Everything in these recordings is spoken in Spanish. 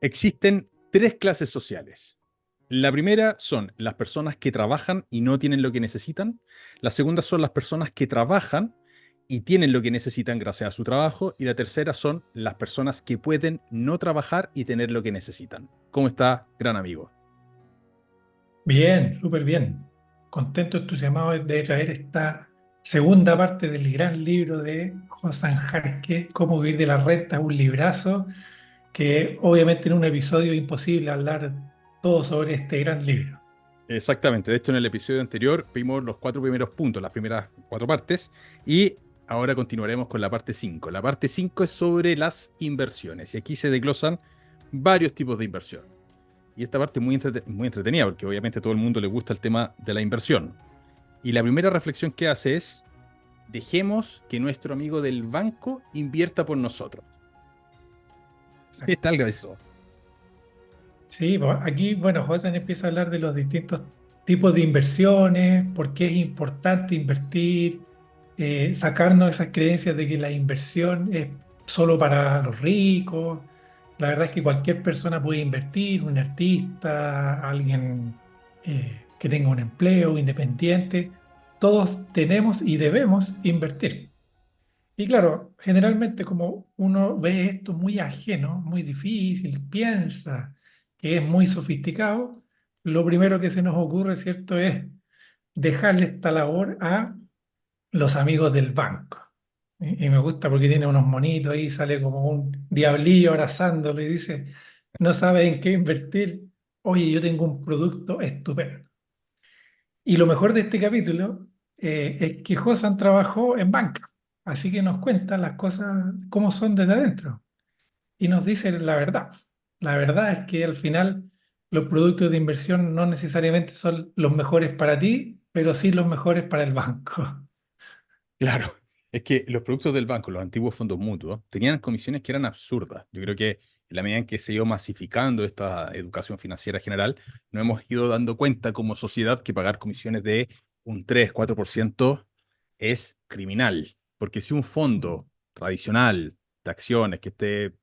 Existen tres clases sociales. La primera son las personas que trabajan y no tienen lo que necesitan. La segunda son las personas que trabajan y tienen lo que necesitan gracias a su trabajo. Y la tercera son las personas que pueden no trabajar y tener lo que necesitan. ¿Cómo está, gran amigo? Bien, súper bien. Contento, entusiasmado de traer esta segunda parte del gran libro de Josan Jarque, Cómo vivir de la renta, un librazo que obviamente en un episodio es imposible hablar todo sobre este gran libro. Exactamente. De hecho, en el episodio anterior vimos los cuatro primeros puntos, las primeras cuatro partes, y ahora continuaremos con la parte 5. La parte 5 es sobre las inversiones, y aquí se desglosan varios tipos de inversión. Y esta parte es muy entretenida, porque obviamente a todo el mundo le gusta el tema de la inversión. Y la primera reflexión que hace es, dejemos que nuestro amigo del banco invierta por nosotros. ¿Qué Exacto. tal eso? Sí, pues aquí, bueno, Josan empieza a hablar de los distintos tipos de inversiones, por qué es importante invertir, sacarnos esas creencias de que la inversión es solo para los ricos. La verdad es que cualquier persona puede invertir, un artista, alguien que tenga un empleo independiente. Todos tenemos y debemos invertir. Y claro, generalmente como uno ve esto muy ajeno, muy difícil, piensa que es muy sofisticado, lo primero que se nos ocurre, ¿cierto?, es dejarle esta labor a los amigos del banco. Y me gusta porque tiene unos monitos ahí, sale como un diablillo abrazándolo y dice, no sabe en qué invertir, oye, yo tengo un producto estupendo. Y lo mejor de este capítulo es que Josan trabajó en banca, así que nos cuenta las cosas como son desde adentro y nos dice la verdad. La verdad es que al final los productos de inversión no necesariamente son los mejores para ti, pero sí los mejores para el banco. Claro, es que los productos del banco, los antiguos fondos mutuos, tenían comisiones que eran absurdas. Yo creo que en la medida en que se ha ido masificando esta educación financiera general, nos hemos ido dando cuenta como sociedad que pagar comisiones de un 3, 4% es criminal. Porque si un fondo tradicional de acciones que esté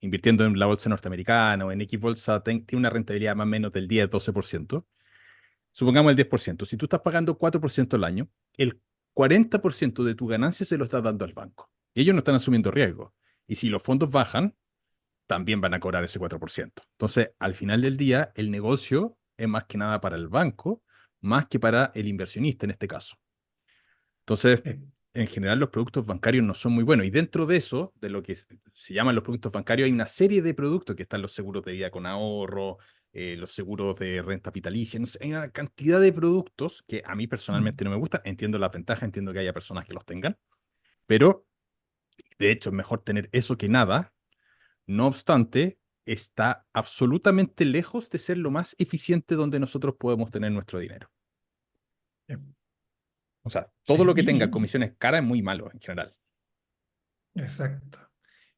invirtiendo en la bolsa norteamericana o en X bolsa tiene una rentabilidad más o menos del 10, 12%. Supongamos el 10%. Si tú estás pagando 4% al año, el 40% de tu ganancia se lo estás dando al banco. Y ellos no están asumiendo riesgo. Y si los fondos bajan, también van a cobrar ese 4%. Entonces, al final del día, el negocio es más que nada para el banco, más que para el inversionista en este caso. Entonces, Eh, en general los productos bancarios no son muy buenos. Y dentro de eso, de lo que se llaman los productos bancarios, hay una serie de productos que están los seguros de vida con ahorro, los seguros de renta vitalicia. No sé, hay una cantidad de productos que a mí personalmente no me gustan. Entiendo la ventaja, entiendo que haya personas que los tengan, pero de hecho es mejor tener eso que nada. No obstante, está absolutamente lejos de ser lo más eficiente donde nosotros podemos tener nuestro dinero. eh, O sea, sí, todo lo que tenga comisiones caras es muy malo en general. exacto.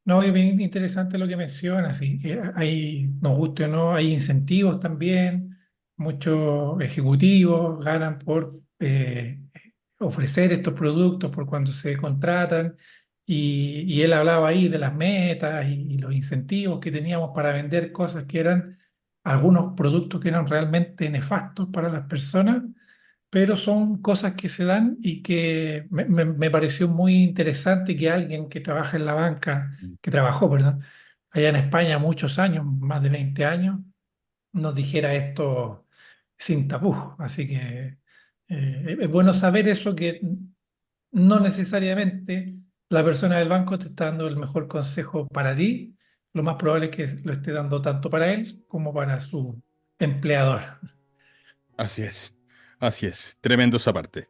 No, es bien interesante lo que mencionas, sí, que hay, nos guste o no, hay incentivos también, muchos ejecutivos ganan por ofrecer estos productos, por cuando se contratan, y él hablaba ahí de las metas y los incentivos que teníamos para vender cosas que eran algunos productos que eran realmente nefastos para las personas, pero son cosas que se dan y que me pareció muy interesante que alguien que trabaja en la banca, que trabajó, perdón, allá en España muchos años, más de 20 años, nos dijera esto sin tapujos. Así que es bueno saber eso, que no necesariamente la persona del banco te está dando el mejor consejo para ti, lo más probable es que lo esté dando tanto para él como para su empleador. Así es, así es, tremendo esa parte.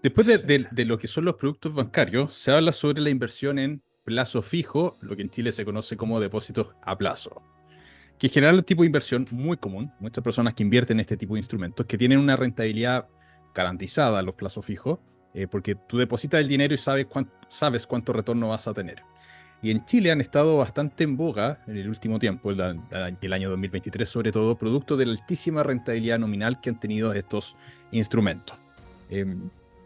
Después Sí. de lo que son los productos bancarios, se habla sobre la inversión en plazo fijo, lo que en Chile se conoce como depósitos a plazo, que en general es un tipo de inversión muy común. Muchas personas que invierten en este tipo de instrumentos que tienen una rentabilidad garantizada a los plazos fijos, porque tú depositas el dinero y sabes cuánto retorno vas a tener. Y en Chile han estado bastante en boga en el último tiempo, el año 2023 sobre todo, producto de la altísima rentabilidad nominal que han tenido estos instrumentos. Eh,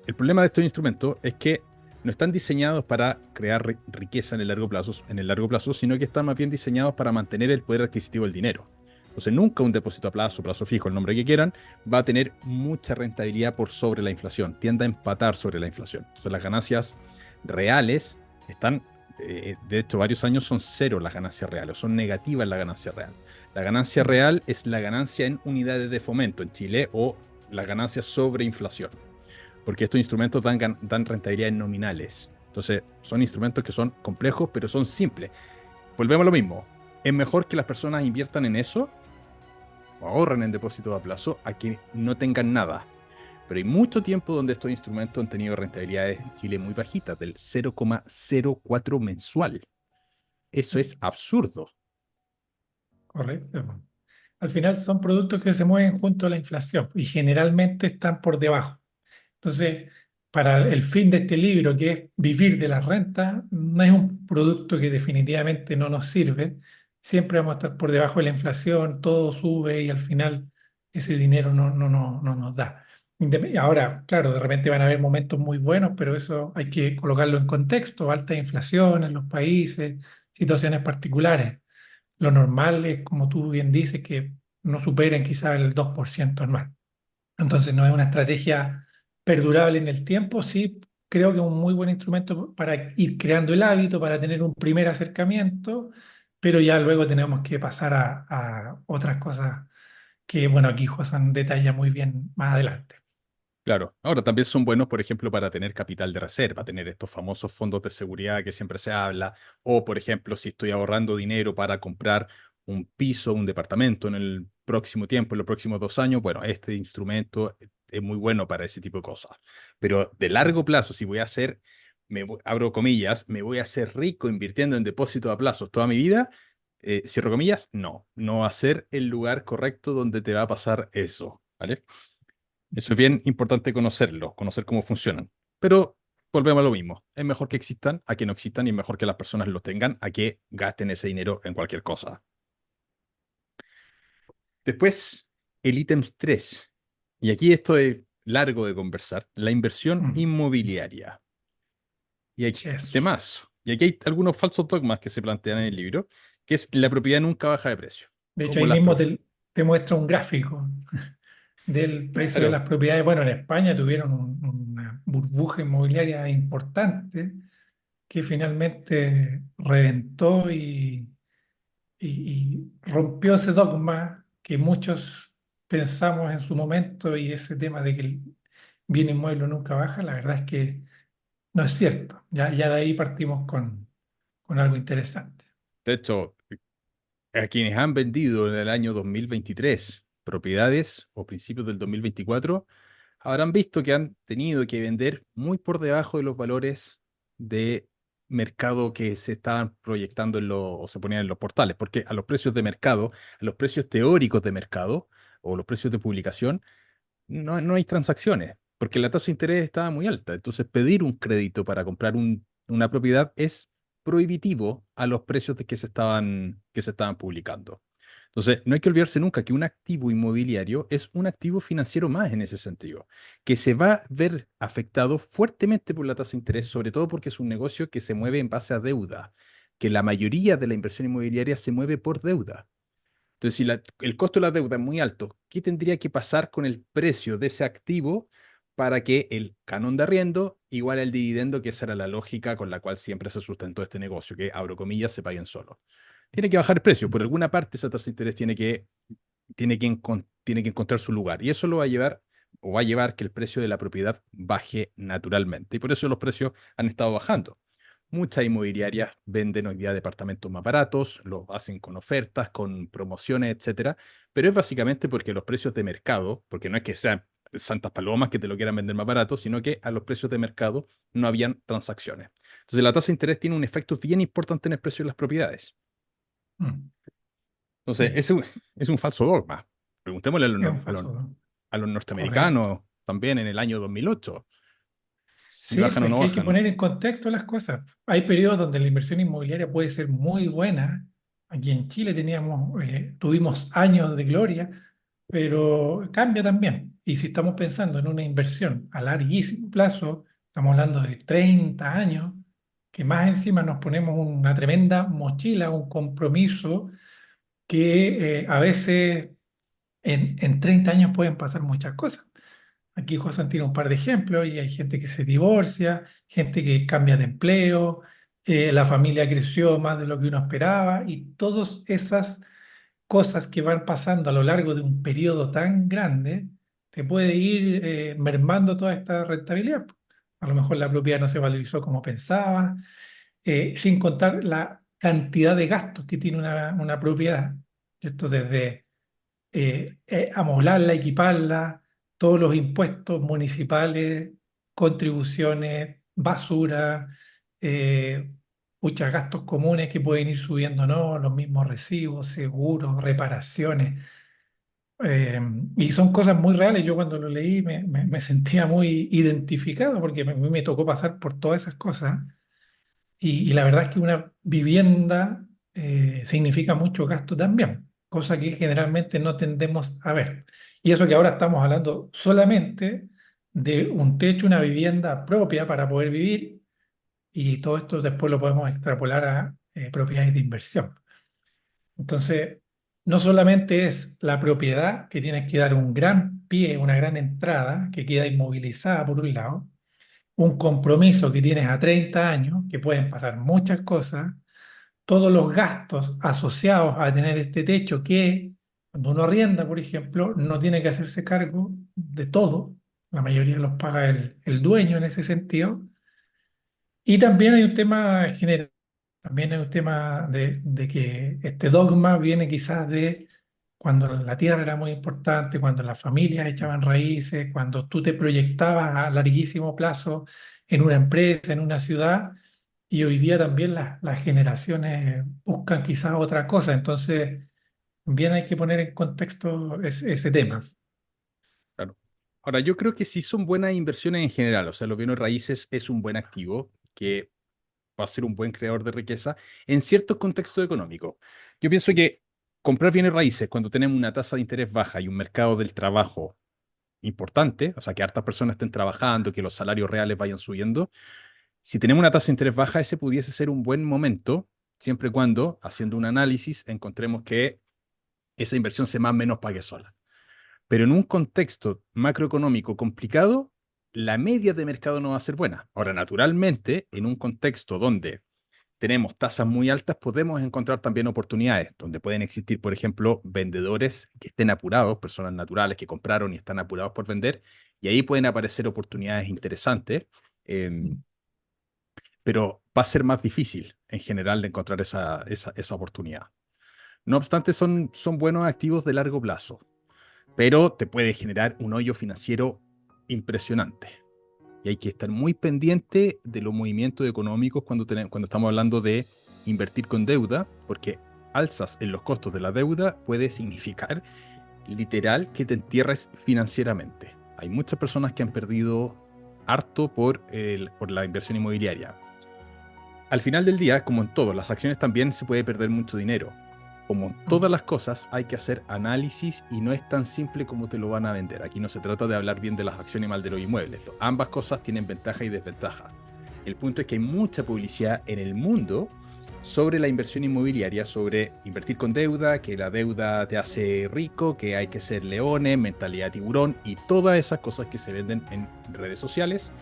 el problema de estos instrumentos es que no están diseñados para crear riqueza en el largo plazo, sino que están más bien diseñados para mantener el poder adquisitivo del dinero. Entonces, nunca un depósito a plazo, plazo fijo, el nombre que quieran, va a tener mucha rentabilidad por sobre la inflación, tiende a empatar sobre la inflación. Entonces, las ganancias reales están, de hecho, varios años son cero las ganancias reales, son negativas las ganancias reales. La ganancia Mm. real es la ganancia en unidades de fomento en Chile o la ganancia sobre inflación, porque estos instrumentos dan rentabilidades nominales. Entonces, son instrumentos que son complejos, pero son simples. Volvemos a lo mismo. Es mejor que las personas inviertan en eso o ahorren en depósitos a plazo a que no tengan nada. Pero hay mucho tiempo donde estos instrumentos han tenido rentabilidades en Chile muy bajitas, del 0,04 mensual. Eso es absurdo. Correcto. Al final son productos que se mueven junto a la inflación y generalmente están por debajo. Entonces, para el fin de este libro, que es vivir de la renta, no es un producto que definitivamente no nos sirve. Siempre vamos a estar por debajo de la inflación, todo sube y al final ese dinero no nos da. Ahora, claro, de repente van a haber momentos muy buenos, pero eso hay que colocarlo en contexto, alta inflación en los países, situaciones particulares. Lo normal es, como tú bien dices, que no superen quizá el 2% anual. Entonces no es una estrategia perdurable en el tiempo, sí creo que es un muy buen instrumento para ir creando el hábito, para tener un primer acercamiento, pero ya luego tenemos que pasar a otras cosas que, bueno, aquí Josan detalla muy bien más adelante. Claro, ahora también son buenos, por ejemplo, para tener capital de reserva, tener estos famosos fondos de seguridad que siempre se habla, o por ejemplo, si estoy ahorrando dinero para comprar un piso, un departamento en el próximo tiempo, en los próximos 2 años, bueno, este instrumento es muy bueno para ese tipo de cosas. Pero de largo plazo, si voy a hacer, abro comillas, me voy a hacer rico invirtiendo en depósitos a plazos toda mi vida, cierro comillas, no, no va a ser el lugar correcto donde te va a pasar eso, ¿vale? Eso es bien importante conocerlo, conocer cómo funcionan. Pero volvemos a lo mismo. Es mejor que existan a que no existan y es mejor que las personas lo tengan a que gasten ese dinero en cualquier cosa. Después, el ítem 3. Y aquí esto es largo de conversar. La inversión Mm, inmobiliaria. Y hay eso. temas. Y aquí hay algunos falsos dogmas que se plantean en el libro, que es la propiedad nunca baja de precio. De hecho, Como ahí las mismo propiedades. te muestra un gráfico del precio de Claro. las propiedades. Bueno, en España tuvieron una burbuja inmobiliaria importante que finalmente reventó y rompió ese dogma que muchos pensamos en su momento y ese tema de que el bien inmueble nunca baja, la verdad es que no es cierto. Ya de ahí partimos con algo interesante. De hecho, a quienes han vendido en el año 2023 propiedades o principios del 2024 habrán visto que han tenido que vender muy por debajo de los valores de mercado que se estaban proyectando o se ponían en los portales, porque a los precios de mercado, a los precios teóricos de mercado o los precios de publicación, no hay transacciones, porque la tasa de interés estaba muy alta. Entonces, pedir un crédito para comprar una propiedad es prohibitivo a los precios que se estaban publicando. Entonces, no hay que olvidarse nunca que un activo inmobiliario es un activo financiero más en ese sentido, que se va a ver afectado fuertemente por la tasa de interés, sobre todo porque es un negocio que se mueve en base a deuda, que la mayoría de la inversión inmobiliaria se mueve por deuda. Entonces, si el costo de la deuda es muy alto, ¿qué tendría que pasar con el precio de ese activo para que el canon de arriendo igual al dividendo, que esa era la lógica con la cual siempre se sustentó este negocio, que, abro comillas, se paguen solo? Tiene que bajar el precio. Por alguna parte, esa tasa de interés tiene que encontrar su lugar. Y eso lo va a llevar o va a llevar que el precio de la propiedad baje naturalmente. Y por eso los precios han estado bajando. Muchas inmobiliarias venden hoy día departamentos más baratos, los hacen con ofertas, con promociones, etcétera, pero es básicamente porque los precios de mercado, porque no es que sean santas palomas que te lo quieran vender más barato, sino que a los precios de mercado no habían transacciones. Entonces la tasa de interés tiene un efecto bien importante en el precio de las propiedades. Mm, Entonces, sí, es un falso dogma. Preguntémosle es un falso dogma. a los Correcto. norteamericanos también en el año 2008, si Sí, bajan o pues no que hay que bajan. poner en contexto las cosas. Hay periodos donde la inversión inmobiliaria puede ser muy buena. Aquí en Chile tuvimos años de gloria, pero cambia también. Y si estamos pensando en una inversión a larguísimo plazo, Estamos hablando de 30 años, que más encima nos ponemos una tremenda mochila, un compromiso que a veces en 30 años pueden pasar muchas cosas. Aquí José tiene un par de ejemplos y hay gente que se divorcia, gente que cambia de empleo, la familia creció más de lo que uno esperaba y todas esas cosas que van pasando a lo largo de un periodo tan grande, te puede ir mermando toda esta rentabilidad. A lo mejor la propiedad no se valorizó como pensaba, sin contar la cantidad de gastos que tiene una propiedad. Esto desde amoblarla, equiparla, todos los impuestos municipales, contribuciones, basura, eh, muchos gastos comunes que pueden ir subiendo, ¿no? Los mismos recibos, seguros, reparaciones. eh, y son cosas muy reales. Yo cuando lo leí me sentía muy identificado porque a mí me tocó pasar por todas esas cosas. Y la verdad es que una vivienda significa mucho gasto también, cosa que generalmente no tendemos a ver. Y eso que ahora estamos hablando solamente de un techo, una vivienda propia para poder vivir, y todo esto después lo podemos extrapolar a propiedades de inversión. Entonces, no solamente es la propiedad que tiene que dar un gran pie, una gran entrada, que queda inmovilizada por un lado, un compromiso que tienes a 30 años, que pueden pasar muchas cosas, todos los gastos asociados a tener este techo que cuando uno arrienda, por ejemplo, no tiene que hacerse cargo de todo, la mayoría los paga el dueño en ese sentido. Y también hay un tema general, también hay un tema de que este dogma viene quizás de cuando la tierra era muy importante, cuando las familias echaban raíces, cuando tú te proyectabas a larguísimo plazo en una empresa, en una ciudad, y hoy día también las generaciones buscan quizás otra cosa. Entonces, bien hay que poner en contexto ese tema. Claro. Ahora, yo creo que sí son buenas inversiones en general. O sea, los bienes raíces es un buen activo que va a ser un buen creador de riqueza en ciertos contextos económicos. Yo pienso que comprar bienes raíces cuando tenemos una tasa de interés baja y un mercado del trabajo importante, o sea, que hartas personas estén trabajando, que los salarios reales vayan subiendo, si tenemos una tasa de interés baja, ese pudiese ser un buen momento, siempre y cuando, haciendo un análisis, encontremos que esa inversión se más o menos pague sola. Pero en un contexto macroeconómico complicado, la media de mercado no va a ser buena. Ahora, naturalmente, en un contexto donde tenemos tasas muy altas, podemos encontrar también oportunidades, donde pueden existir, por ejemplo, vendedores que estén apurados, personas naturales que compraron y están apurados por vender, y ahí pueden aparecer oportunidades interesantes, eh, pero va a ser más difícil en general de encontrar esa oportunidad. No obstante, son buenos activos de largo plazo, pero te puede generar un hoyo financiero impresionante. Y hay que estar muy pendiente de los movimientos económicos cuando estamos hablando de invertir con deuda, porque alzas en los costos de la deuda puede significar literal que te entierres financieramente. Hay muchas personas que han perdido harto por la inversión inmobiliaria. Al final del día, como en todo, las acciones también se puede perder mucho dinero. Como en todas las cosas, hay que hacer análisis y no es tan simple como te lo van a vender. Aquí no se trata de hablar bien de las acciones y mal de los inmuebles. Ambas cosas tienen ventaja y desventaja. El punto es que hay mucha publicidad en el mundo sobre la inversión inmobiliaria, sobre invertir con deuda, que la deuda te hace rico, que hay que ser leones, mentalidad tiburón y todas esas cosas que se venden en redes sociales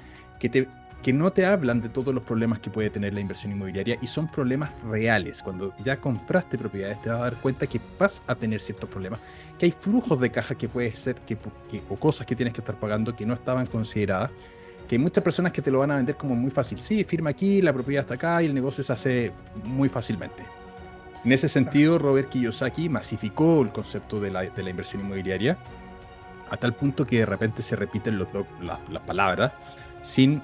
que que no te hablan de todos los problemas que puede tener la inversión inmobiliaria y son problemas reales. Cuando ya compraste propiedades te vas a dar cuenta que vas a tener ciertos problemas, que hay flujos de caja que puede ser o cosas que tienes que estar pagando que no estaban consideradas, que hay muchas personas que te lo van a vender como muy fácil. Sí, firma aquí, la propiedad está acá y el negocio se hace muy fácilmente. En ese sentido, Robert Kiyosaki masificó el concepto de la inversión inmobiliaria a tal punto que de repente se repiten las palabras sin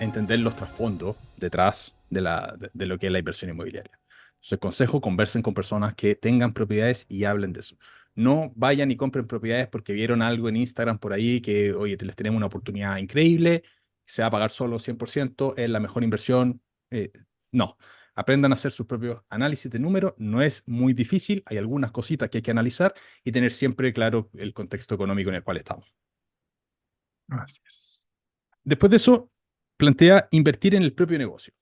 entender los trasfondos detrás de lo que es la inversión inmobiliaria. Entonces, consejo, conversen con personas que tengan propiedades y hablen de eso. No vayan y compren propiedades porque vieron algo en Instagram por ahí que, oye, les tenemos una oportunidad increíble, se va a pagar solo 100%, es la mejor inversión. No, aprendan a hacer sus propios análisis de números. No es muy difícil, hay algunas cositas que hay que analizar y tener siempre claro el contexto económico en el cual estamos. Así es. Después de eso, plantea invertir en el propio negocio.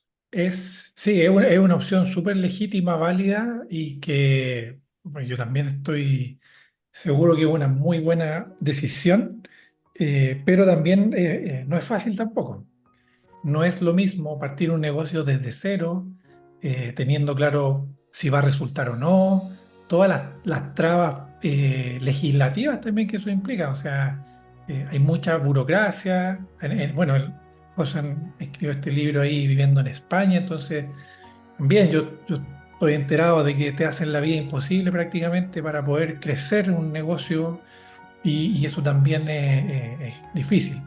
Sí, es una opción súper legítima, válida y que bueno, yo también estoy seguro que es una muy buena decisión, pero también no es fácil tampoco. No es lo mismo partir un negocio desde cero, teniendo claro si va a resultar o no, todas las trabas legislativas también que eso implica. O sea, hay mucha burocracia. Bueno, José escribió este libro ahí viviendo en España, entonces también yo estoy enterado de que te hacen la vida imposible prácticamente para poder crecer un negocio y eso también es difícil.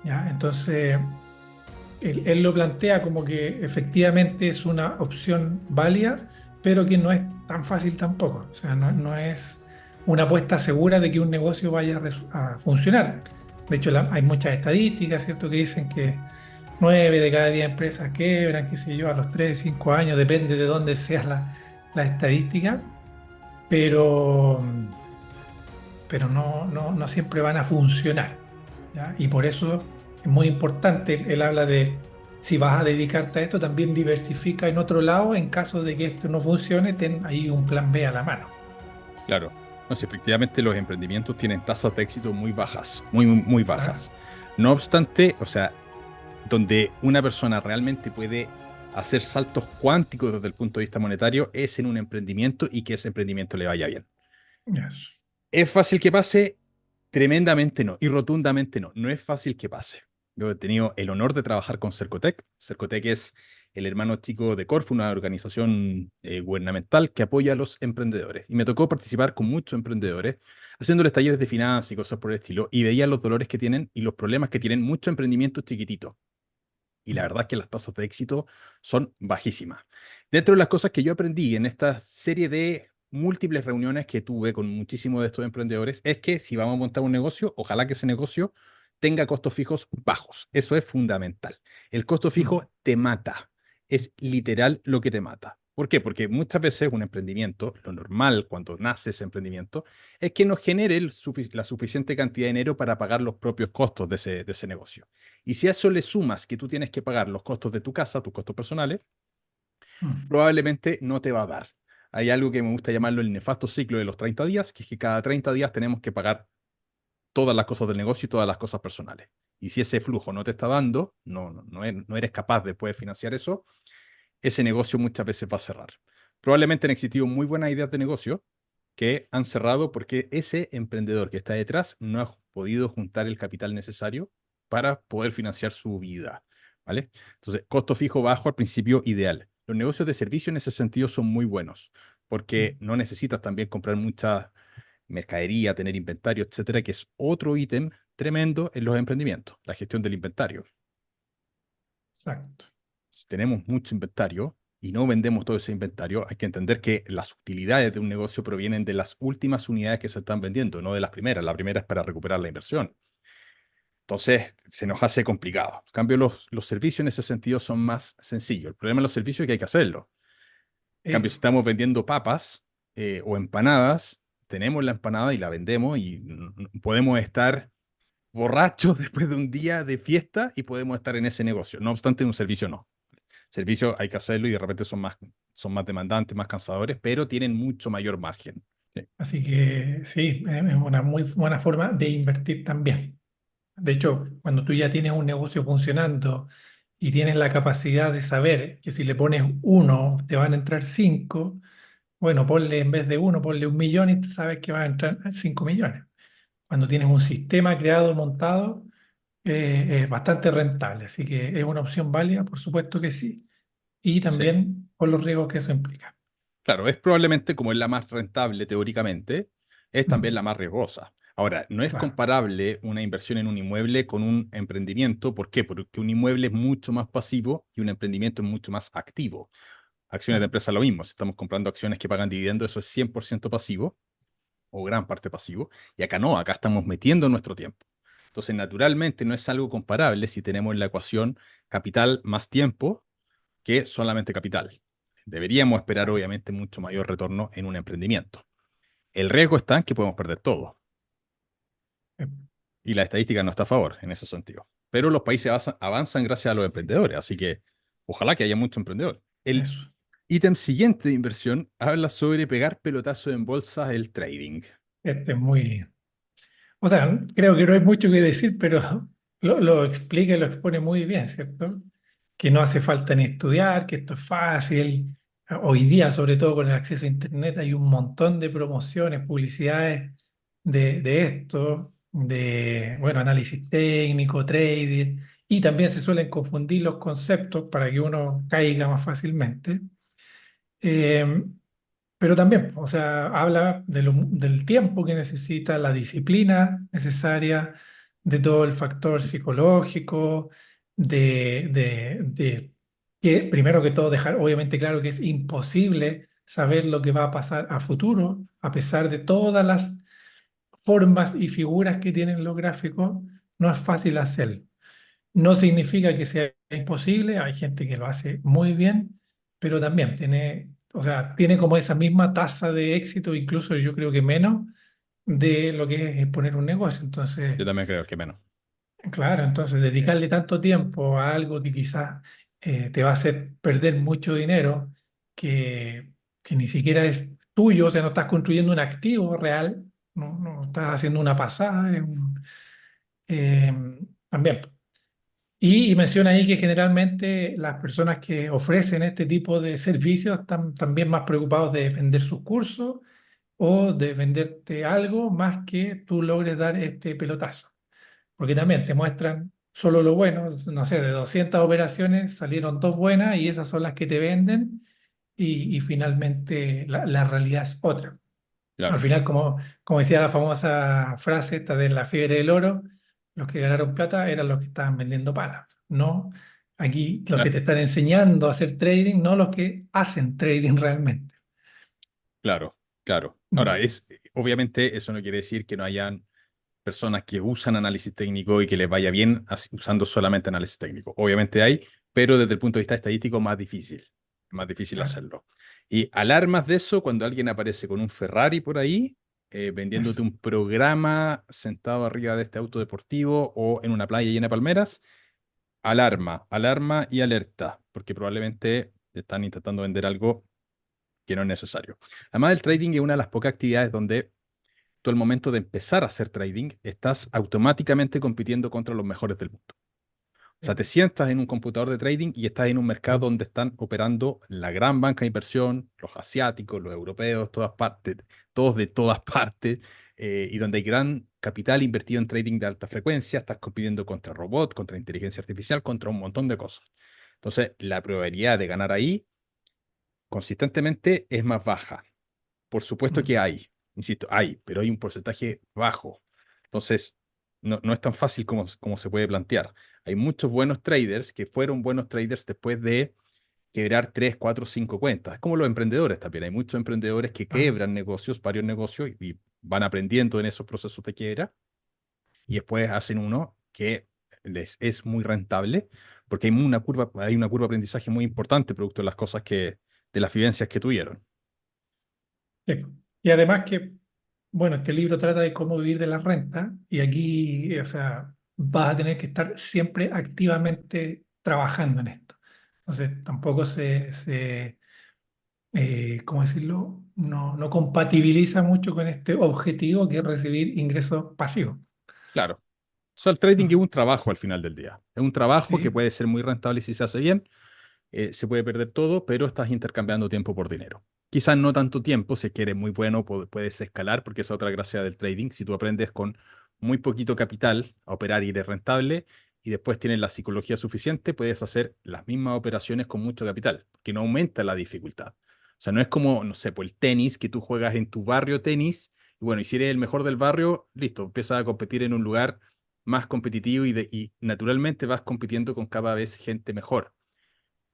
¿Ya? Entonces él lo plantea como que efectivamente es una opción válida, pero que no es tan fácil tampoco. O sea, no es una apuesta segura de que un negocio vaya a funcionar. De hecho, hay muchas estadísticas, ¿cierto?, que dicen que 9 de cada 10 empresas quebran, qué sé yo, a los 3, 5 años, depende de dónde sea la estadística, pero, pero no siempre van a funcionar. ¿Ya? Y por eso es muy importante, él habla de si vas a dedicarte a esto, también diversifica en otro lado en caso de que esto no funcione, ten ahí un plan B a la mano. Claro. No sé, efectivamente los emprendimientos tienen tasas de éxito muy bajas, muy, muy, muy Claro. bajas. No obstante, o sea, donde una persona realmente puede hacer saltos cuánticos desde el punto de vista monetario es en un emprendimiento y que ese emprendimiento le vaya bien. Yes. ¿Es fácil que pase? Tremendamente no, y rotundamente no. No es fácil que pase. Yo he tenido el honor de trabajar con Cercotec. Cercotec es el hermano chico de Corfo, una organización gubernamental que apoya a los emprendedores. Y me tocó participar con muchos emprendedores, haciéndoles talleres de finanzas y cosas por el estilo, y veía los dolores que tienen y los problemas que tienen muchos emprendimientos chiquititos. Y la verdad es que las tasas de éxito son bajísimas. Dentro de las cosas que yo aprendí en esta serie de múltiples reuniones que tuve con muchísimos de estos emprendedores es que si vamos a montar un negocio, ojalá que ese negocio tenga costos fijos bajos. Eso es fundamental. El costo Mm, fijo te mata. Es literal lo que te mata. ¿Por qué? Porque muchas veces un emprendimiento, lo normal cuando nace ese emprendimiento, es que no genere la suficiente cantidad de dinero para pagar los propios costos de ese negocio. Y si a eso le sumas que tú tienes que pagar los costos de tu casa, tus costos personales, mm, probablemente no te va a dar. Hay algo que me gusta llamarlo el nefasto ciclo de los 30 días, que es que cada 30 días tenemos que pagar todas las cosas del negocio y todas las cosas personales. Y si ese flujo no te está dando, no eres capaz de poder financiar eso, ese negocio muchas veces va a cerrar. Probablemente han existido muy buenas ideas de negocio que han cerrado porque ese emprendedor que está detrás no ha podido juntar el capital necesario para poder financiar su vida, ¿vale? Entonces, costo fijo bajo al principio ideal. Los negocios de servicio en ese sentido son muy buenos porque mm. no necesitas también comprar mucha mercadería, tener inventario, etcétera, que es otro ítem tremendo en los emprendimientos, la gestión del inventario. Exacto. Si tenemos mucho inventario y no vendemos todo ese inventario, hay que entender que las utilidades de un negocio provienen de las últimas unidades que se están vendiendo, no de las primeras. La primera es para recuperar la inversión. Entonces, se nos hace complicado. En cambio, los servicios en ese sentido son más sencillos. El problema de los servicios es que hay que hacerlo. En cambio, si estamos vendiendo papas o empanadas, tenemos la empanada y la vendemos y podemos estar borrachos después de un día de fiesta y podemos estar en ese negocio. No obstante, un servicio no. Servicios hay que hacerlo y de repente son más demandantes, más cansadores, pero tienen mucho mayor margen. Sí, Así que sí, es una muy buena forma de invertir también. De hecho, cuando tú ya tienes un negocio funcionando y tienes la capacidad de saber que si le pones uno, te van a entrar cinco, bueno, ponle en vez de uno, ponle 1 millón y tú sabes que van a entrar 5 millones. Cuando tienes un sistema creado, montado, es bastante rentable. Así que es una opción válida, por supuesto que sí. Y sí. también por los riesgos que eso implica. Claro, es probablemente como es la más rentable teóricamente, es también la Mm, más riesgosa. Ahora, no es claro, comparable una inversión en un inmueble con un emprendimiento. ¿Por qué? Porque un inmueble es mucho más pasivo y un emprendimiento es mucho más activo. Acciones de claro. empresa lo mismo. Si estamos comprando acciones que pagan dividendos, eso es 100% pasivo o gran parte pasivo. Y acá no, acá estamos metiendo nuestro tiempo. Entonces, naturalmente no es algo comparable si tenemos la ecuación capital más tiempo que solamente capital. Deberíamos esperar, Claro. obviamente, mucho mayor retorno en un emprendimiento. El riesgo está en que podemos perder todo Eh, y la estadística no está a favor en ese sentido. pero los países avanzan gracias a los emprendedores, así que ojalá que haya muchos emprendedores. El Eso. ítem siguiente de inversión habla sobre pegar pelotazo en bolsa, el trading. Este es muy, o sea, creo que no hay mucho que decir, pero lo explica y lo expone muy bien, ¿cierto? Que no hace falta ni estudiar, que esto es fácil. Hoy día, sobre todo con el acceso a Internet, hay un montón de promociones, publicidades de esto, de, bueno, análisis técnico, trading, y también se suelen confundir los conceptos para que uno caiga más fácilmente. Eh, pero también, o sea, habla del tiempo que necesita, la disciplina necesaria, de todo el factor psicológico, de que primero que todo dejar obviamente claro que es imposible saber lo que va a pasar a futuro, a pesar de todas las formas y figuras que tienen los gráficos, no es fácil hacerlo. No significa que sea imposible, hay gente que lo hace muy bien, pero también tiene, o sea, tiene como esa misma tasa de éxito, incluso yo creo que menos, de lo que es poner un negocio. Yo Entonces, también creo que menos. claro, entonces dedicarle tanto tiempo a algo que quizás te va a hacer perder mucho dinero, que ni siquiera es tuyo, o sea, no estás construyendo un activo real, no estás haciendo una pasada, eh, también. Y menciona ahí que generalmente las personas que ofrecen este tipo de servicios están también más preocupados de vender sus cursos o de venderte algo más que tú logres dar este pelotazo. Porque también te muestran solo lo bueno, no sé, de 200 operaciones salieron dos buenas y esas son las que te venden y finalmente la realidad es otra. Al Claro, final, como decía la famosa frase esta de la fiebre del oro, los que ganaron plata eran los que estaban vendiendo palas. No, aquí los que te están enseñando a hacer trading, no los que hacen trading realmente. claro, claro. Ahora, Mm, obviamente eso no quiere decir que no hayan personas que usan análisis técnico y que les vaya bien usando solamente análisis técnico. Obviamente hay, pero desde el punto de vista estadístico más difícil claro, hacerlo. Y alarmas de eso cuando alguien aparece con un Ferrari por ahí, vendiéndote eso. un programa sentado arriba de este auto deportivo o en una playa llena de palmeras, alarma, alarma y alerta, porque probablemente te están intentando vender algo que no es necesario. Además, el trading es una de las pocas actividades donde tú al momento de empezar a hacer trading, estás automáticamente compitiendo contra los mejores del mundo. O sea, Sí, te sientas en un computador de trading y estás en un mercado donde están operando la gran banca de inversión, los asiáticos, los europeos, todas partes, todos de todas partes, y donde hay gran capital invertido en trading de alta frecuencia, estás compitiendo contra robots, contra inteligencia artificial, contra un montón de cosas. Entonces, la probabilidad de ganar ahí consistentemente es más baja. Por supuesto mm, que hay, insisto, hay, pero hay un porcentaje bajo. Entonces, no es tan fácil como se puede plantear. Hay muchos buenos traders que fueron buenos traders después de quebrar 3 4 5 cuentas. Es como los emprendedores también. Hay muchos emprendedores que ah, quebran negocios, varios negocios, y van aprendiendo en esos procesos de quiebra y después hacen uno que les es muy rentable porque hay una curva de aprendizaje muy importante producto de las cosas de las vivencias que tuvieron. sí. Y además que, bueno, este libro trata de cómo vivir de la renta y aquí, o sea, vas a tener que estar siempre activamente trabajando en esto. Entonces, tampoco ¿cómo decirlo? No compatibiliza mucho con este objetivo que es recibir ingresos pasivos. Claro. O sea, el trading es Mm, un trabajo al final del día. Es un trabajo que sí, puede ser muy rentable si se hace bien, se puede perder todo, pero estás intercambiando tiempo por dinero. Quizás no tanto tiempo, si es que eres muy bueno, puedes escalar, porque esa es otra gracia del trading. Si tú aprendes con muy poquito capital a operar y eres rentable, y después tienes la psicología suficiente, puedes hacer las mismas operaciones con mucho capital, que no aumenta la dificultad. O sea, no es como, no sé, pues el tenis, que tú juegas en tu barrio tenis, y bueno, y si eres el mejor del barrio, listo, empiezas a competir en un lugar más competitivo y naturalmente vas compitiendo con cada vez gente mejor.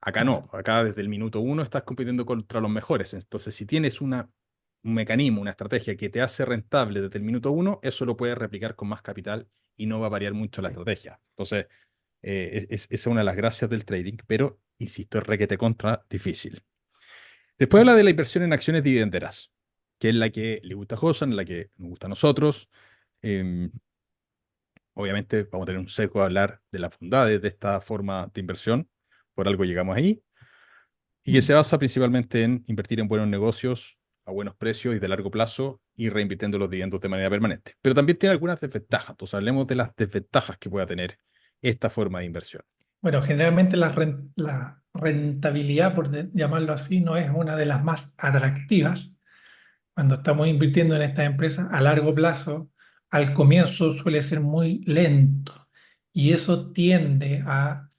Acá claro, no, acá desde el minuto uno estás compitiendo contra los mejores. Entonces, si tienes un mecanismo, una estrategia que te hace rentable desde el minuto uno, eso lo puedes replicar con más capital y no va a variar mucho la estrategia. Entonces, esa es una de las gracias del trading, pero, insisto, es requete contra difícil. Después sí, habla de la inversión en acciones dividenderas, que es la que le gusta a Josan, la que nos gusta a nosotros. Em, Obviamente vamos a tener un sesgo a hablar de las bondades de esta forma de inversión, por algo llegamos ahí, y que se Mm. basa principalmente en invertir en buenos negocios a buenos precios y de largo plazo y reinvirtiendo los dividendos de manera permanente. Pero también tiene algunas desventajas, entonces hablemos de las desventajas que pueda tener esta forma de inversión. Bueno, generalmente la rentabilidad, por llamarlo así, no es una de las más atractivas. Cuando estamos invirtiendo en estas empresas a largo plazo, al comienzo suele ser muy lento y eso tiende a,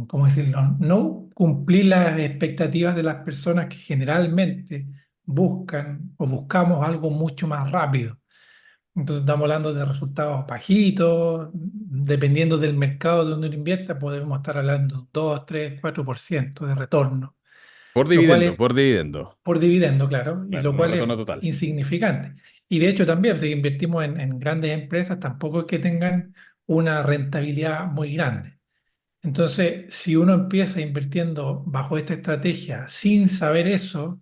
¿cómo decirlo?, no cumplir las expectativas de las personas que generalmente buscan o buscamos algo mucho más rápido. Entonces estamos hablando de resultados bajitos, dependiendo del mercado donde uno invierta, podemos estar hablando de un 2, 3, 4% de retorno, lo cual es Por dividendo, por dividendo, claro, y lo no cual retorno es total. insignificante. Y de hecho también, si invertimos en grandes empresas, tampoco es que tengan una rentabilidad muy grande. Entonces, si uno empieza invirtiendo bajo esta estrategia sin saber eso,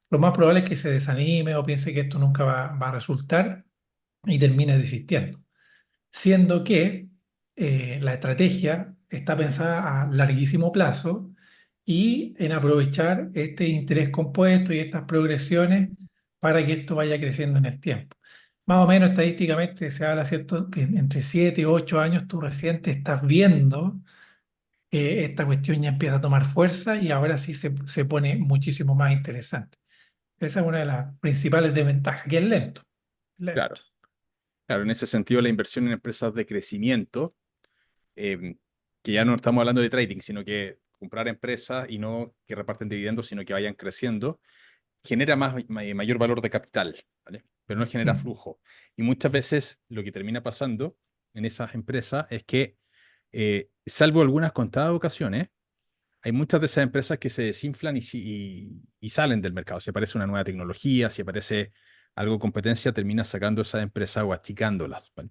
lo más probable es que se desanime o piense que esto nunca va a resultar y termine desistiendo. Siendo que la estrategia está pensada a larguísimo plazo y en aprovechar este interés compuesto y estas progresiones para que esto vaya creciendo en el tiempo. Más o menos estadísticamente se habla, ¿cierto?, que entre 7 y 8 años tú recién te estás viendo que esta cuestión ya empieza a tomar fuerza y ahora sí se pone muchísimo más interesante. Esa es una de las principales desventajas, que es lento, lento. Claro, claro, en ese sentido la inversión en empresas de crecimiento, eh, que ya no estamos hablando de trading, sino que comprar empresas y no que reparten dividendos, sino que vayan creciendo, genera mayor valor de capital, ¿vale? Pero no genera Mm, flujo. Y muchas veces lo que termina pasando en esas empresas es que, salvo algunas contadas ocasiones, hay muchas de esas empresas que se desinflan y salen del mercado. Si aparece una nueva tecnología, si aparece algo de competencia, termina sacando esas empresas o achicándolas, ¿vale?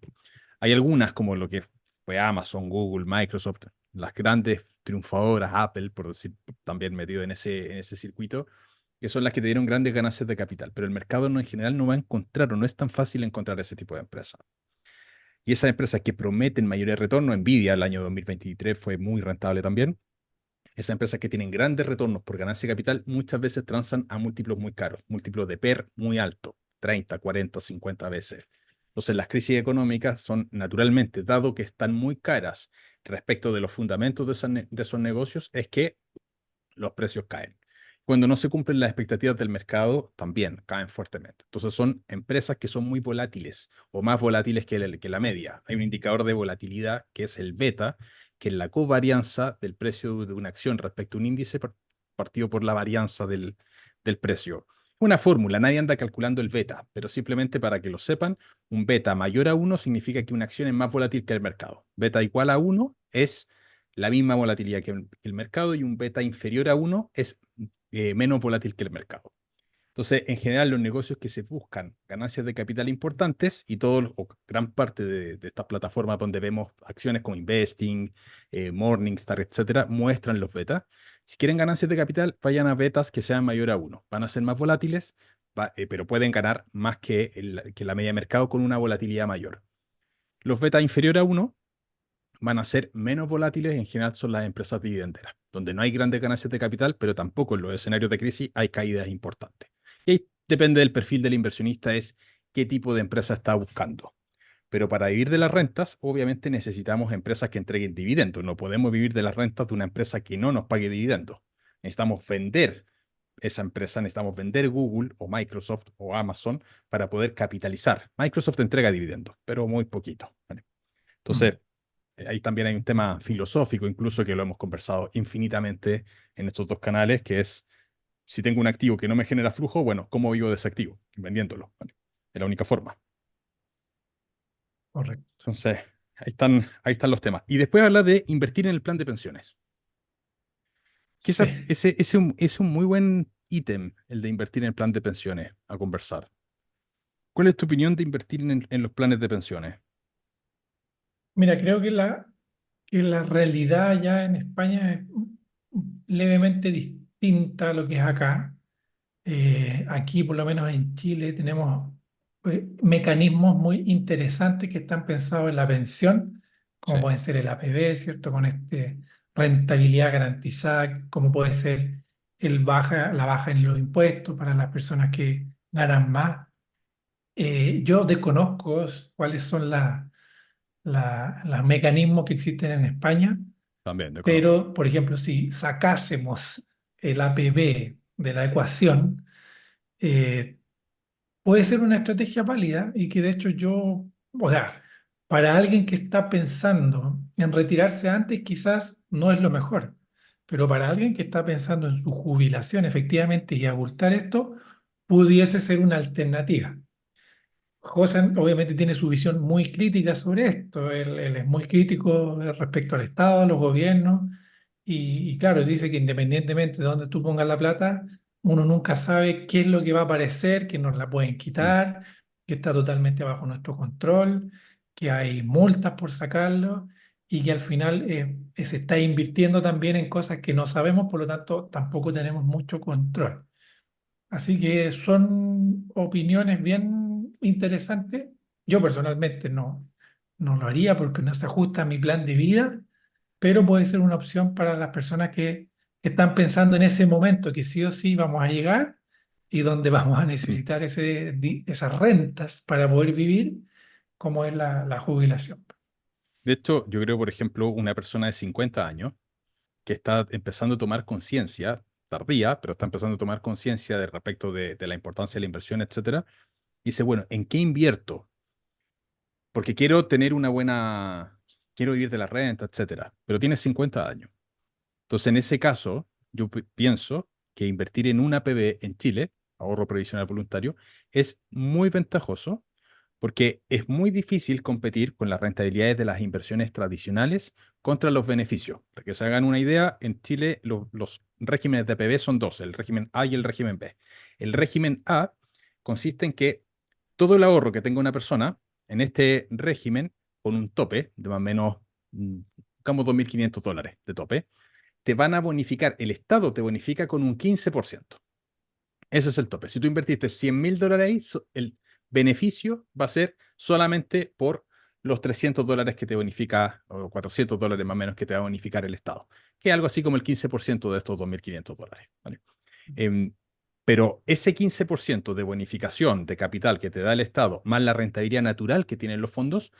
Hay algunas como lo que fue Amazon, Google, Microsoft, las grandes triunfadoras, Apple, por decir, también metido en ese circuito, que son las que te dieron grandes ganancias de capital. Pero el mercado no, en general no va a encontrar o no es tan fácil encontrar ese tipo de empresas. Y esas empresas que prometen mayores retornos, Nvidia el año 2023 fue muy rentable también. Esas empresas que tienen grandes retornos por ganancia de capital muchas veces transan a múltiplos muy caros, múltiplos de PER muy alto, 30, 40, 50 veces. Entonces, las crisis económicas son naturalmente, dado que están muy caras respecto de los fundamentos de esos negocios, es que los precios caen. Cuando no se cumplen las expectativas del mercado, también caen fuertemente. Entonces son empresas que son muy volátiles o más volátiles que la media. Hay un indicador de volatilidad que es el beta, que es la covarianza del precio de una acción respecto a un índice partido por la varianza del precio. Una fórmula, nadie anda calculando el beta, pero simplemente para que lo sepan, un beta mayor a uno significa que una acción es más volátil que el mercado. Beta igual a uno es la misma volatilidad que el mercado y un beta inferior a uno es menos volátil que el mercado. Entonces, en general, los negocios que se buscan ganancias de capital importantes y o gran parte de estas plataformas donde vemos acciones como Investing, Morningstar, etcétera, muestran los betas. Si quieren ganancias de capital, vayan a betas que sean mayor a uno. Van a ser más volátiles, pero pueden ganar más que la media de mercado con una volatilidad mayor. Los betas inferior a uno van a ser menos volátiles, en general son las empresas dividenderas, donde no hay grandes ganancias de capital, pero tampoco en los escenarios de crisis hay caídas importantes. Y ahí depende del perfil del inversionista, es qué tipo de empresa está buscando. Pero para vivir de las rentas, obviamente necesitamos empresas que entreguen dividendos. No podemos vivir de las rentas de una empresa que no nos pague dividendos. Necesitamos vender esa empresa, necesitamos vender Google o Microsoft o Amazon para poder capitalizar. Microsoft entrega dividendos, pero muy poquito, ¿vale? mm, Entonces, ahí también hay un tema filosófico, incluso que lo hemos conversado infinitamente en estos dos canales, que es, si tengo un activo que no me genera flujo, bueno, ¿cómo vivo de ese activo? Vendiéndolo, ¿vale? Es la única forma. correcto. Entonces, ahí están los temas. Y después habla de invertir en el plan de pensiones. Que Sí. es un muy buen ítem, el de invertir en el plan de pensiones, a conversar. ¿Cuál es tu opinión de invertir en los planes de pensiones? Mira, creo que la realidad ya en España es levemente distinta a lo que es acá. Aquí, por lo menos en Chile, tenemos mecanismos muy interesantes que están pensados en la pensión, Sí, como pueden ser el APB, ¿cierto? Con rentabilidad garantizada, como puede ser la baja en los impuestos para las personas que ganan más. Yo desconozco cuáles son los mecanismos que existen en España, también desconozco. pero, por ejemplo, si sacásemos el APB de la ecuación, eh, puede ser una estrategia válida y que de hecho o sea, para alguien que está pensando en retirarse antes, quizás no es lo mejor, pero para alguien que está pensando en su jubilación efectivamente y abultar esto, pudiese ser una alternativa. José obviamente tiene su visión muy crítica sobre esto. Él es muy crítico respecto al Estado, a los gobiernos, y claro, dice que independientemente de dónde tú pongas la plata, uno nunca sabe qué es lo que va a aparecer, que nos la pueden Mm, quitar, que está totalmente bajo nuestro control, que hay multas por sacarlo y que al final se está invirtiendo también en cosas que no sabemos, por lo tanto tampoco tenemos mucho control. Así que son opiniones bien interesantes. Yo personalmente no lo haría porque no se ajusta a mi plan de vida, pero puede ser una opción para las personas que están pensando en ese momento que sí o sí vamos a llegar y donde vamos a mm. necesitar esas rentas para poder vivir, como es la jubilación. De hecho, yo creo, por ejemplo, una persona de 50 años que está empezando a tomar conciencia, tardía, pero está empezando a tomar conciencia de respecto de la importancia de la inversión, etcétera, y dice, bueno, ¿en qué invierto? Porque quiero tener una buena, quiero vivir de la renta, etcétera, pero tiene 50 años. Entonces, en ese caso, yo pienso que invertir en una APB en Chile, ahorro previsional voluntario, es muy ventajoso porque es muy difícil competir con las rentabilidades de las inversiones tradicionales contra los beneficios. Para que se hagan una idea, en Chile los regímenes de APB son dos, el régimen A y el régimen B. El régimen A consiste en que todo el ahorro que tenga una persona en este régimen, con un tope de más o menos, digamos, $2.500 de tope, te van a bonificar, el Estado te bonifica con un 15%. Ese es el tope. Si tú invertiste $100.000 ahí, el beneficio va a ser solamente por los $300 que te bonifica, o $400 más o menos que te va a bonificar el Estado, que es algo así como el 15% de estos $2.500. ¿Vale? Em, pero ese 15% de bonificación de capital que te da el Estado, más la rentabilidad natural que tienen los fondos,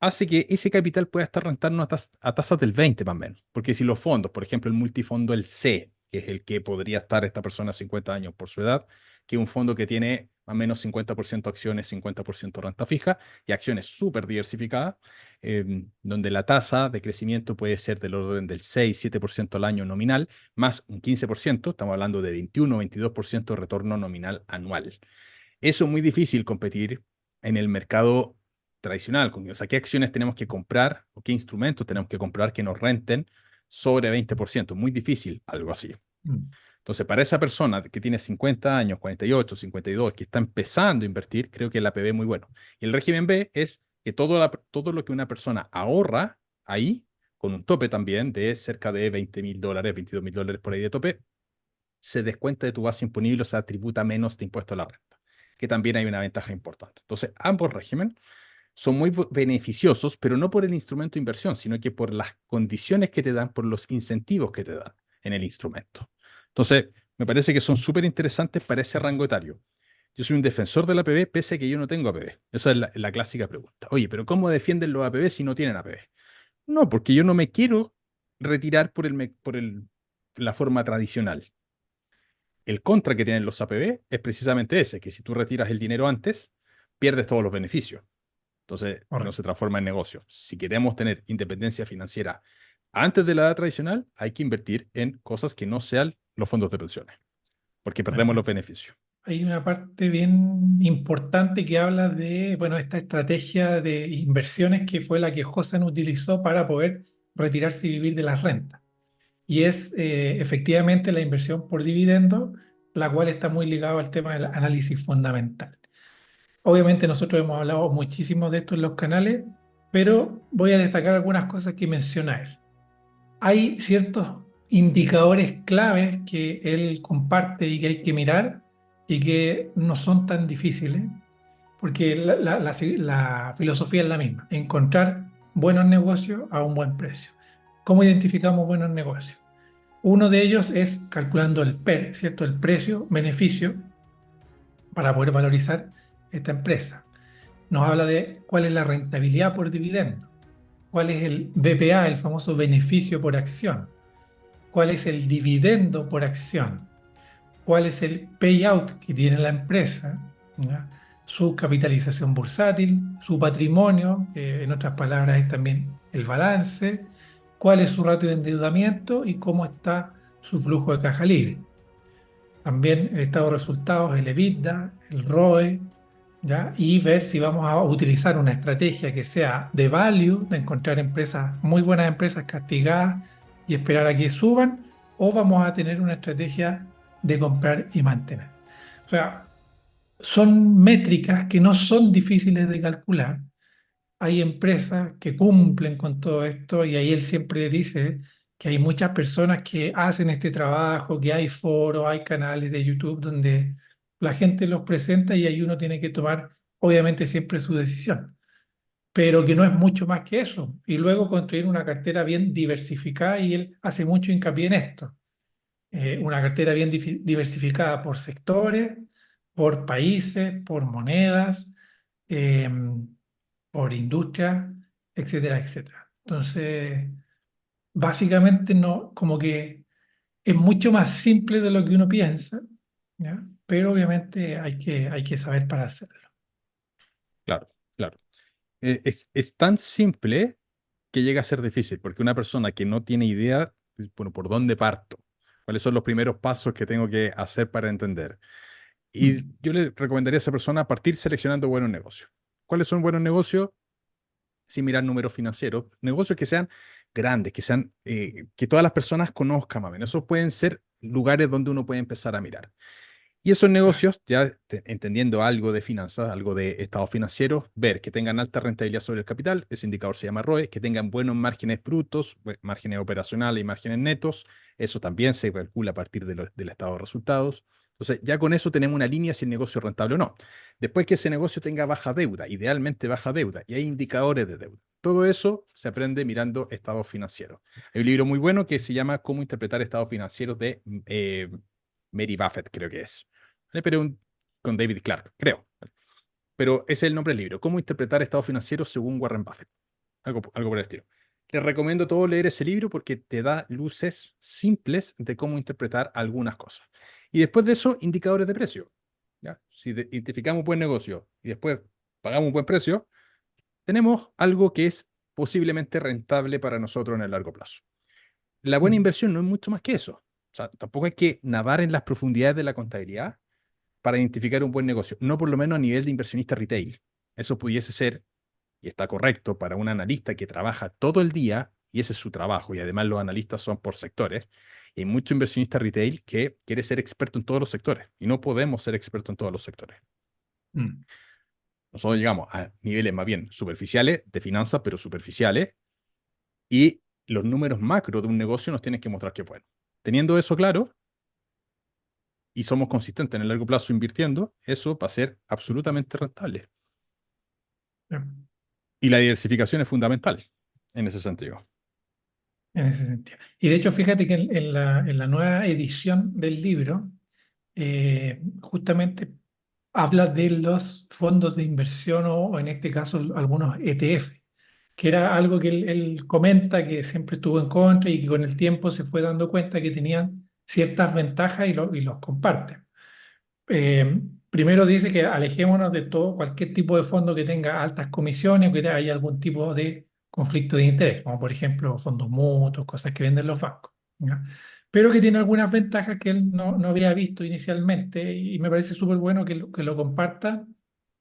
hace que ese capital pueda estar rentando a tasas del 20 más o menos. Porque si los fondos, por ejemplo, el multifondo, el C, que es el que podría estar esta persona a 50 años por su edad, que es un fondo que tiene más o menos 50% acciones, 50% renta fija y acciones súper diversificadas, donde la tasa de crecimiento puede ser del orden del 6-7% al año nominal, más un 15%, estamos hablando de 21-22% de retorno nominal anual. Eso es muy difícil competir en el mercado tradicional. O sea, ¿qué acciones tenemos que comprar o qué instrumentos tenemos que comprar que nos renten sobre 20%? Muy difícil, algo así. Mm. Entonces, para esa persona que tiene 50 años, 48, 52, que está empezando a invertir, creo que el APB es muy bueno. Y el régimen B es que todo lo que una persona ahorra ahí, con un tope también de cerca de $20.000, $22.000 por ahí de tope, se descuenta de tu base imponible, o sea, tributa menos de impuesto a la renta, que también hay una ventaja importante. Entonces, ambos regímenes son muy beneficiosos, pero no por el instrumento de inversión, sino que por las condiciones que te dan, por los incentivos que te dan en el instrumento. Entonces, me parece que son súper interesantes para ese rango etario. Yo soy un defensor de la APB, pese a que yo no tengo APB. Esa es la clásica pregunta. Oye, pero ¿cómo defienden los APB si no tienen APB? No, porque yo no me quiero retirar la forma tradicional. El contra que tienen los APB es precisamente ese, que si tú retiras el dinero antes, pierdes todos los beneficios. Entonces, no se Correcto. transforma en negocio. Si queremos tener independencia financiera antes de la edad tradicional, hay que invertir en cosas que no sean los fondos de pensiones, porque perdemos los Exacto. beneficios. Hay una parte bien importante que habla de, bueno, esta estrategia de inversiones que fue la que Hosan utilizó para poder retirarse y vivir de las rentas. Y es efectivamente la inversión por dividendo, la cual está muy ligada al tema del análisis fundamental. Obviamente nosotros hemos hablado muchísimo de esto en los canales, pero voy a destacar algunas cosas que menciona él. Hay ciertos indicadores claves que él comparte y que hay que mirar y que no son tan difíciles. porque la filosofía es la misma, encontrar buenos negocios a un buen precio. ¿Cómo identificamos buenos negocios? Uno de ellos es calculando el PER, ¿cierto? El precio, beneficio, para poder valorizar esta empresa. Nos habla de cuál es la rentabilidad por dividendo, cuál es el BPA, el famoso beneficio por acción, cuál es el dividendo por acción, cuál es el payout que tiene la empresa, ¿ya? Su capitalización bursátil, su patrimonio, en otras palabras es también el balance, cuál es su ratio de endeudamiento y cómo está su flujo de caja libre. También el estado de resultados, el EBITDA, el ROE, ¿ya? Y ver si vamos a utilizar una estrategia que sea de value, de encontrar empresas, muy buenas empresas castigadas y esperar a que suban, o vamos a tener una estrategia de comprar y mantener. O sea, son métricas que no son difíciles de calcular. Hay empresas que cumplen con todo esto y ahí él siempre dice que hay muchas personas que hacen este trabajo, que hay foros, hay canales de YouTube donde la gente los presenta y ahí uno tiene que tomar, obviamente, siempre su decisión, pero que no es mucho más que eso. Y luego construir una cartera bien diversificada y él hace mucho hincapié en esto. Una cartera bien diversificada por sectores, por países, por monedas. Por industria, etcétera, etcétera. Entonces, básicamente no, como que es mucho más simple de lo que uno piensa, ¿ya? Pero obviamente hay que saber para hacerlo. Claro, claro. Es tan simple que llega a ser difícil, porque una persona que no tiene idea, pues, bueno, ¿por dónde parto? ¿Cuáles son los primeros pasos que tengo que hacer para entender? Y Mm, yo le recomendaría a esa persona partir seleccionando buenos negocios. ¿Cuáles son buenos negocios? Sin mirar números financieros, negocios que sean grandes, que sean, que todas las personas conozcan más o menos. Esos pueden ser lugares donde uno puede empezar a mirar. Y esos claro. negocios, ya entendiendo algo de finanzas, algo de estados financieros, ver que tengan alta rentabilidad sobre el capital, ese indicador se llama ROE, que tengan buenos márgenes brutos, márgenes operacionales y márgenes netos, eso también se calcula a partir del estado de resultados. Entonces, ya con eso tenemos una línea si el negocio es rentable o no. Después que ese negocio tenga baja deuda, idealmente baja deuda, y hay indicadores de deuda. Todo eso se aprende mirando estados financieros. Hay un libro muy bueno que se llama Cómo interpretar estados financieros de Mary Buffett, creo que es. ¿Vale? Con David Clark, creo. Pero ese es el nombre del libro, Cómo interpretar estados financieros según Warren Buffett. Algo por el estilo. Les recomiendo todo leer ese libro porque te da luces simples de cómo interpretar algunas cosas. Y después de eso, indicadores de precio. ¿Ya? Si identificamos un buen negocio y después pagamos un buen precio, tenemos algo que es posiblemente rentable para nosotros en el largo plazo. La buena Mm, inversión no es mucho más que eso. O sea, tampoco hay que nadar en las profundidades de la contabilidad para identificar un buen negocio, no por lo menos a nivel de inversionista retail. Eso pudiese ser, y está correcto, para un analista que trabaja todo el día, y ese es su trabajo, y además los analistas son por sectores, y hay mucho inversionista retail que quiere ser experto en todos los sectores, y no podemos ser expertos en todos los sectores. mm, Nosotros llegamos a niveles más bien superficiales de finanzas, pero superficiales, y los números macro de un negocio nos tienen que mostrar que es bueno. Teniendo eso claro, y somos consistentes en el largo plazo invirtiendo, eso va a ser absolutamente rentable. ya, Y la diversificación es fundamental en ese sentido. en ese sentido. Y de hecho, fíjate que en la nueva edición del libro, justamente habla de los fondos de inversión o en este caso algunos ETF, que era algo que él comenta que siempre estuvo en contra y que con el tiempo se fue dando cuenta que tenían ciertas ventajas y los comparte. Primero dice que alejémonos de todo, cualquier tipo de fondo que tenga altas comisiones o que haya algún tipo de conflicto de interés, como por ejemplo fondos mutuos, cosas que venden los bancos, ¿ya? Pero que tiene algunas ventajas que él no había visto inicialmente y me parece súper bueno que lo comparta.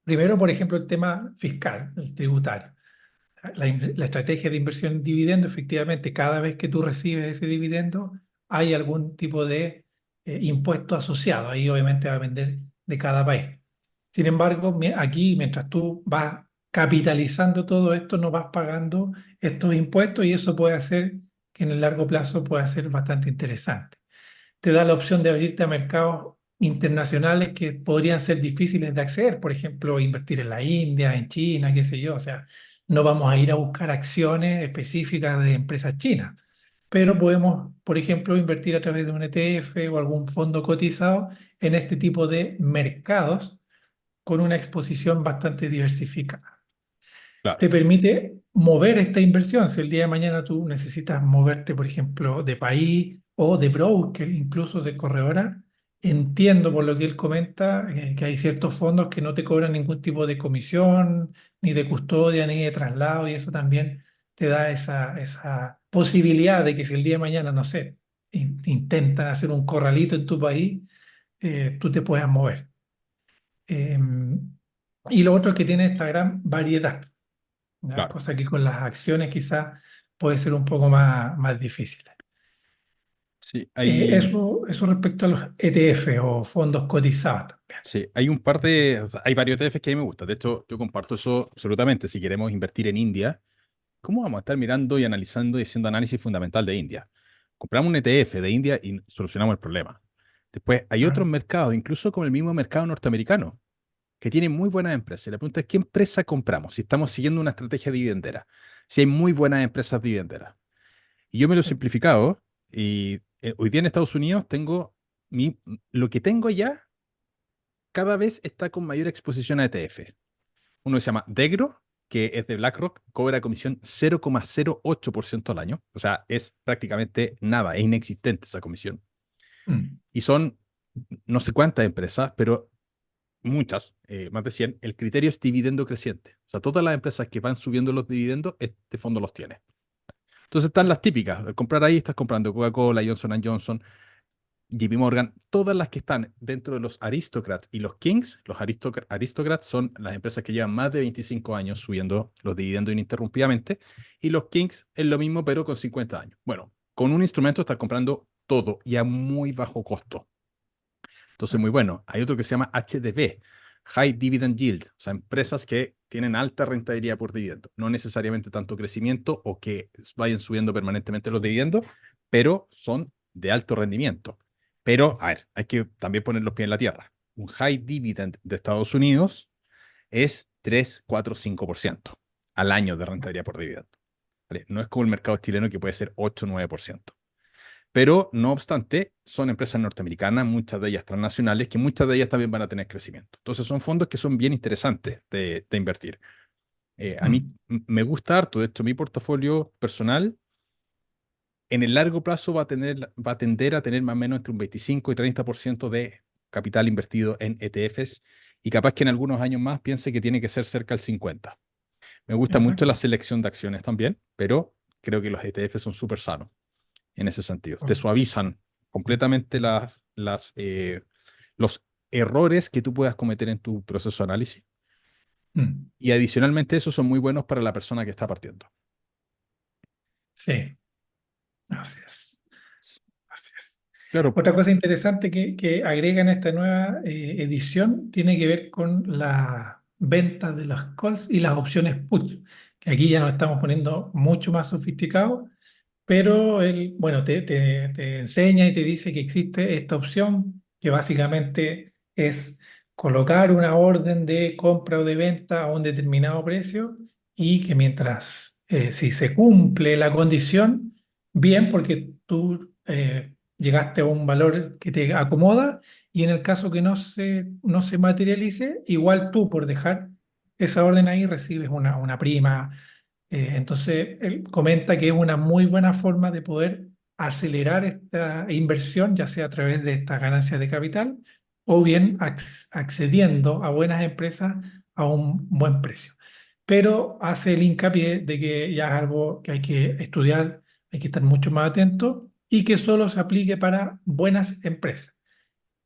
Primero, por ejemplo, el tema fiscal, el tributario. La estrategia de inversión en dividendo, efectivamente, cada vez que tú recibes ese dividendo, hay algún tipo de impuesto asociado. Ahí obviamente va a depender de cada país. Sin embargo, aquí, mientras tú vas capitalizando todo esto, no vas pagando estos impuestos y eso puede hacer que en el largo plazo pueda ser bastante interesante. Te da la opción de abrirte a mercados internacionales que podrían ser difíciles de acceder, por ejemplo, invertir en la India, en China, qué sé yo, o sea, no vamos a ir a buscar acciones específicas de empresas chinas, pero podemos, por ejemplo, invertir a través de un ETF o algún fondo cotizado en este tipo de mercados con una exposición bastante diversificada. Claro, Te permite mover esta inversión. Si el día de mañana tú necesitas moverte, por ejemplo, de país o de broker, incluso de corredora, entiendo por lo que él comenta que hay ciertos fondos que no te cobran ningún tipo de comisión, ni de custodia, ni de traslado, y eso también te da esa posibilidad de que si el día de mañana, no sé, intentan hacer un corralito en tu país, tú te puedas mover. Y lo otro es que tiene esta gran variedad. ¿Ya? claro. Cosa que con las acciones quizás puede ser un poco más difícil. Sí, hay, Eso respecto a los ETF o fondos cotizados también. sí, hay un par de, o sea, hay varios ETFs que a mí me gustan. De hecho, yo comparto eso absolutamente. Si queremos invertir en India, ¿cómo vamos a estar mirando y analizando y haciendo análisis fundamental de India? Compramos un ETF de India y solucionamos el problema. Después, hay otros Claro. mercados, incluso como el mismo mercado norteamericano, que tienen muy buenas empresas. Y la pregunta es, ¿qué empresa compramos? Si estamos siguiendo una estrategia dividendera. Si hay muy buenas empresas dividenderas. Y yo me lo he simplificado y hoy día en Estados Unidos tengo lo que tengo ya cada vez está con mayor exposición a ETF. Uno se llama Degro, que es de BlackRock, cobra comisión 0,08% al año. O sea, es prácticamente nada, es inexistente esa comisión. Mm, Y son no sé cuántas empresas, pero muchas, más de 100. El criterio es dividendo creciente. O sea, todas las empresas que van subiendo los dividendos, este fondo los tiene. Entonces están las típicas. Al comprar ahí, estás comprando Coca-Cola, Johnson & Johnson, JP Morgan, todas las que están dentro de los Aristocrats y los Kings. Los Aristocrats son las empresas que llevan más de 25 años subiendo los dividendos ininterrumpidamente, y los Kings es lo mismo pero con 50 años. Bueno, con un instrumento estás comprando todo y a muy bajo costo. Entonces, muy exacto. bueno. Hay otro que se llama HDB, High Dividend Yield, o sea, empresas que tienen alta rentabilidad por dividendo. No necesariamente tanto crecimiento o que vayan subiendo permanentemente los dividendos, pero son de alto rendimiento. Pero, a ver, hay que también poner los pies en la tierra. Un high dividend de Estados Unidos es 3, 4, 5% al año de rentabilidad por dividendo. ¿Vale? No es como el mercado chileno que puede ser 8, 9%. Pero, no obstante, son empresas norteamericanas, muchas de ellas transnacionales, que muchas de ellas también van a tener crecimiento. Entonces, son fondos que son bien interesantes de invertir. A mí Mm, me gusta harto. De hecho, mi portafolio personal en el largo plazo va a tender a tener más o menos entre un 25 y 30% de capital invertido en ETFs, y capaz que en algunos años más piense que tiene que ser cerca del 50%. Me gusta mucho la exacto. selección de acciones también, pero creo que los ETFs son súper sanos en ese sentido. Te Mm, suavizan completamente los errores que tú puedas cometer en tu proceso de análisis, mm, y adicionalmente esos son muy buenos para la persona que está partiendo. sí, así es. Así es. Claro, Otra cosa interesante que agrega en esta nueva edición tiene que ver con la venta de las calls y las opciones put, que aquí ya nos estamos poniendo mucho más sofisticados, pero él, bueno, te enseña y te dice que existe esta opción que básicamente es colocar una orden de compra o de venta a un determinado precio y que mientras, si se cumple la condición, bien, porque tú llegaste a un valor que te acomoda, y en el caso que no se materialice, igual tú por dejar esa orden ahí recibes una prima. Entonces, él comenta que es una muy buena forma de poder acelerar esta inversión, ya sea a través de estas ganancias de capital o bien accediendo a buenas empresas a un buen precio. Pero hace el hincapié de que ya es algo que hay que estudiar, hay que estar mucho más atento y que solo se aplique para buenas empresas.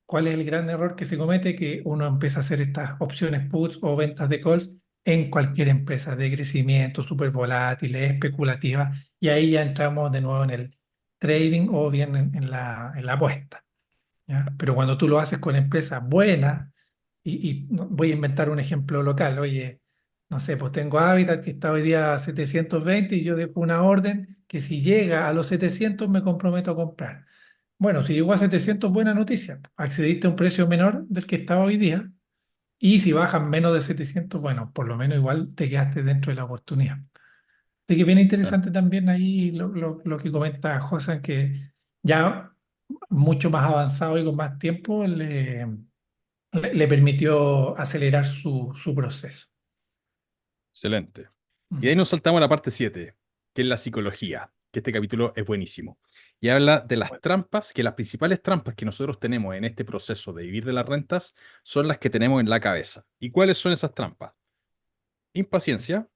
¿Cuál es el gran error que se comete? Que uno empieza a hacer estas opciones puts o ventas de calls en cualquier empresa de crecimiento, súper volátiles, especulativa, y ahí ya entramos de nuevo en el trading o bien en la apuesta. ¿Ya? Pero cuando tú lo haces con empresas buenas, y voy a inventar un ejemplo local, oye, no sé, pues tengo Habitat que está hoy día a 720 y yo dejo una orden que si llega a los 700 me comprometo a comprar. Bueno, si llegó a 700, buena noticia. Accediste a un precio menor del que estaba hoy día. Y si bajan menos de 700, bueno, por lo menos igual te quedaste dentro de la oportunidad. Así que bien Claro. interesante también ahí lo que comenta José, que ya mucho más avanzado y con más tiempo le permitió acelerar su proceso. Excelente. Y de ahí Mm. nos saltamos a la parte 7, que es la psicología, que este capítulo es buenísimo. Y habla de las Bueno, trampas, que las principales trampas que nosotros tenemos en este proceso de vivir de las rentas son las que tenemos en la cabeza. ¿Y cuáles son esas trampas? Impaciencia,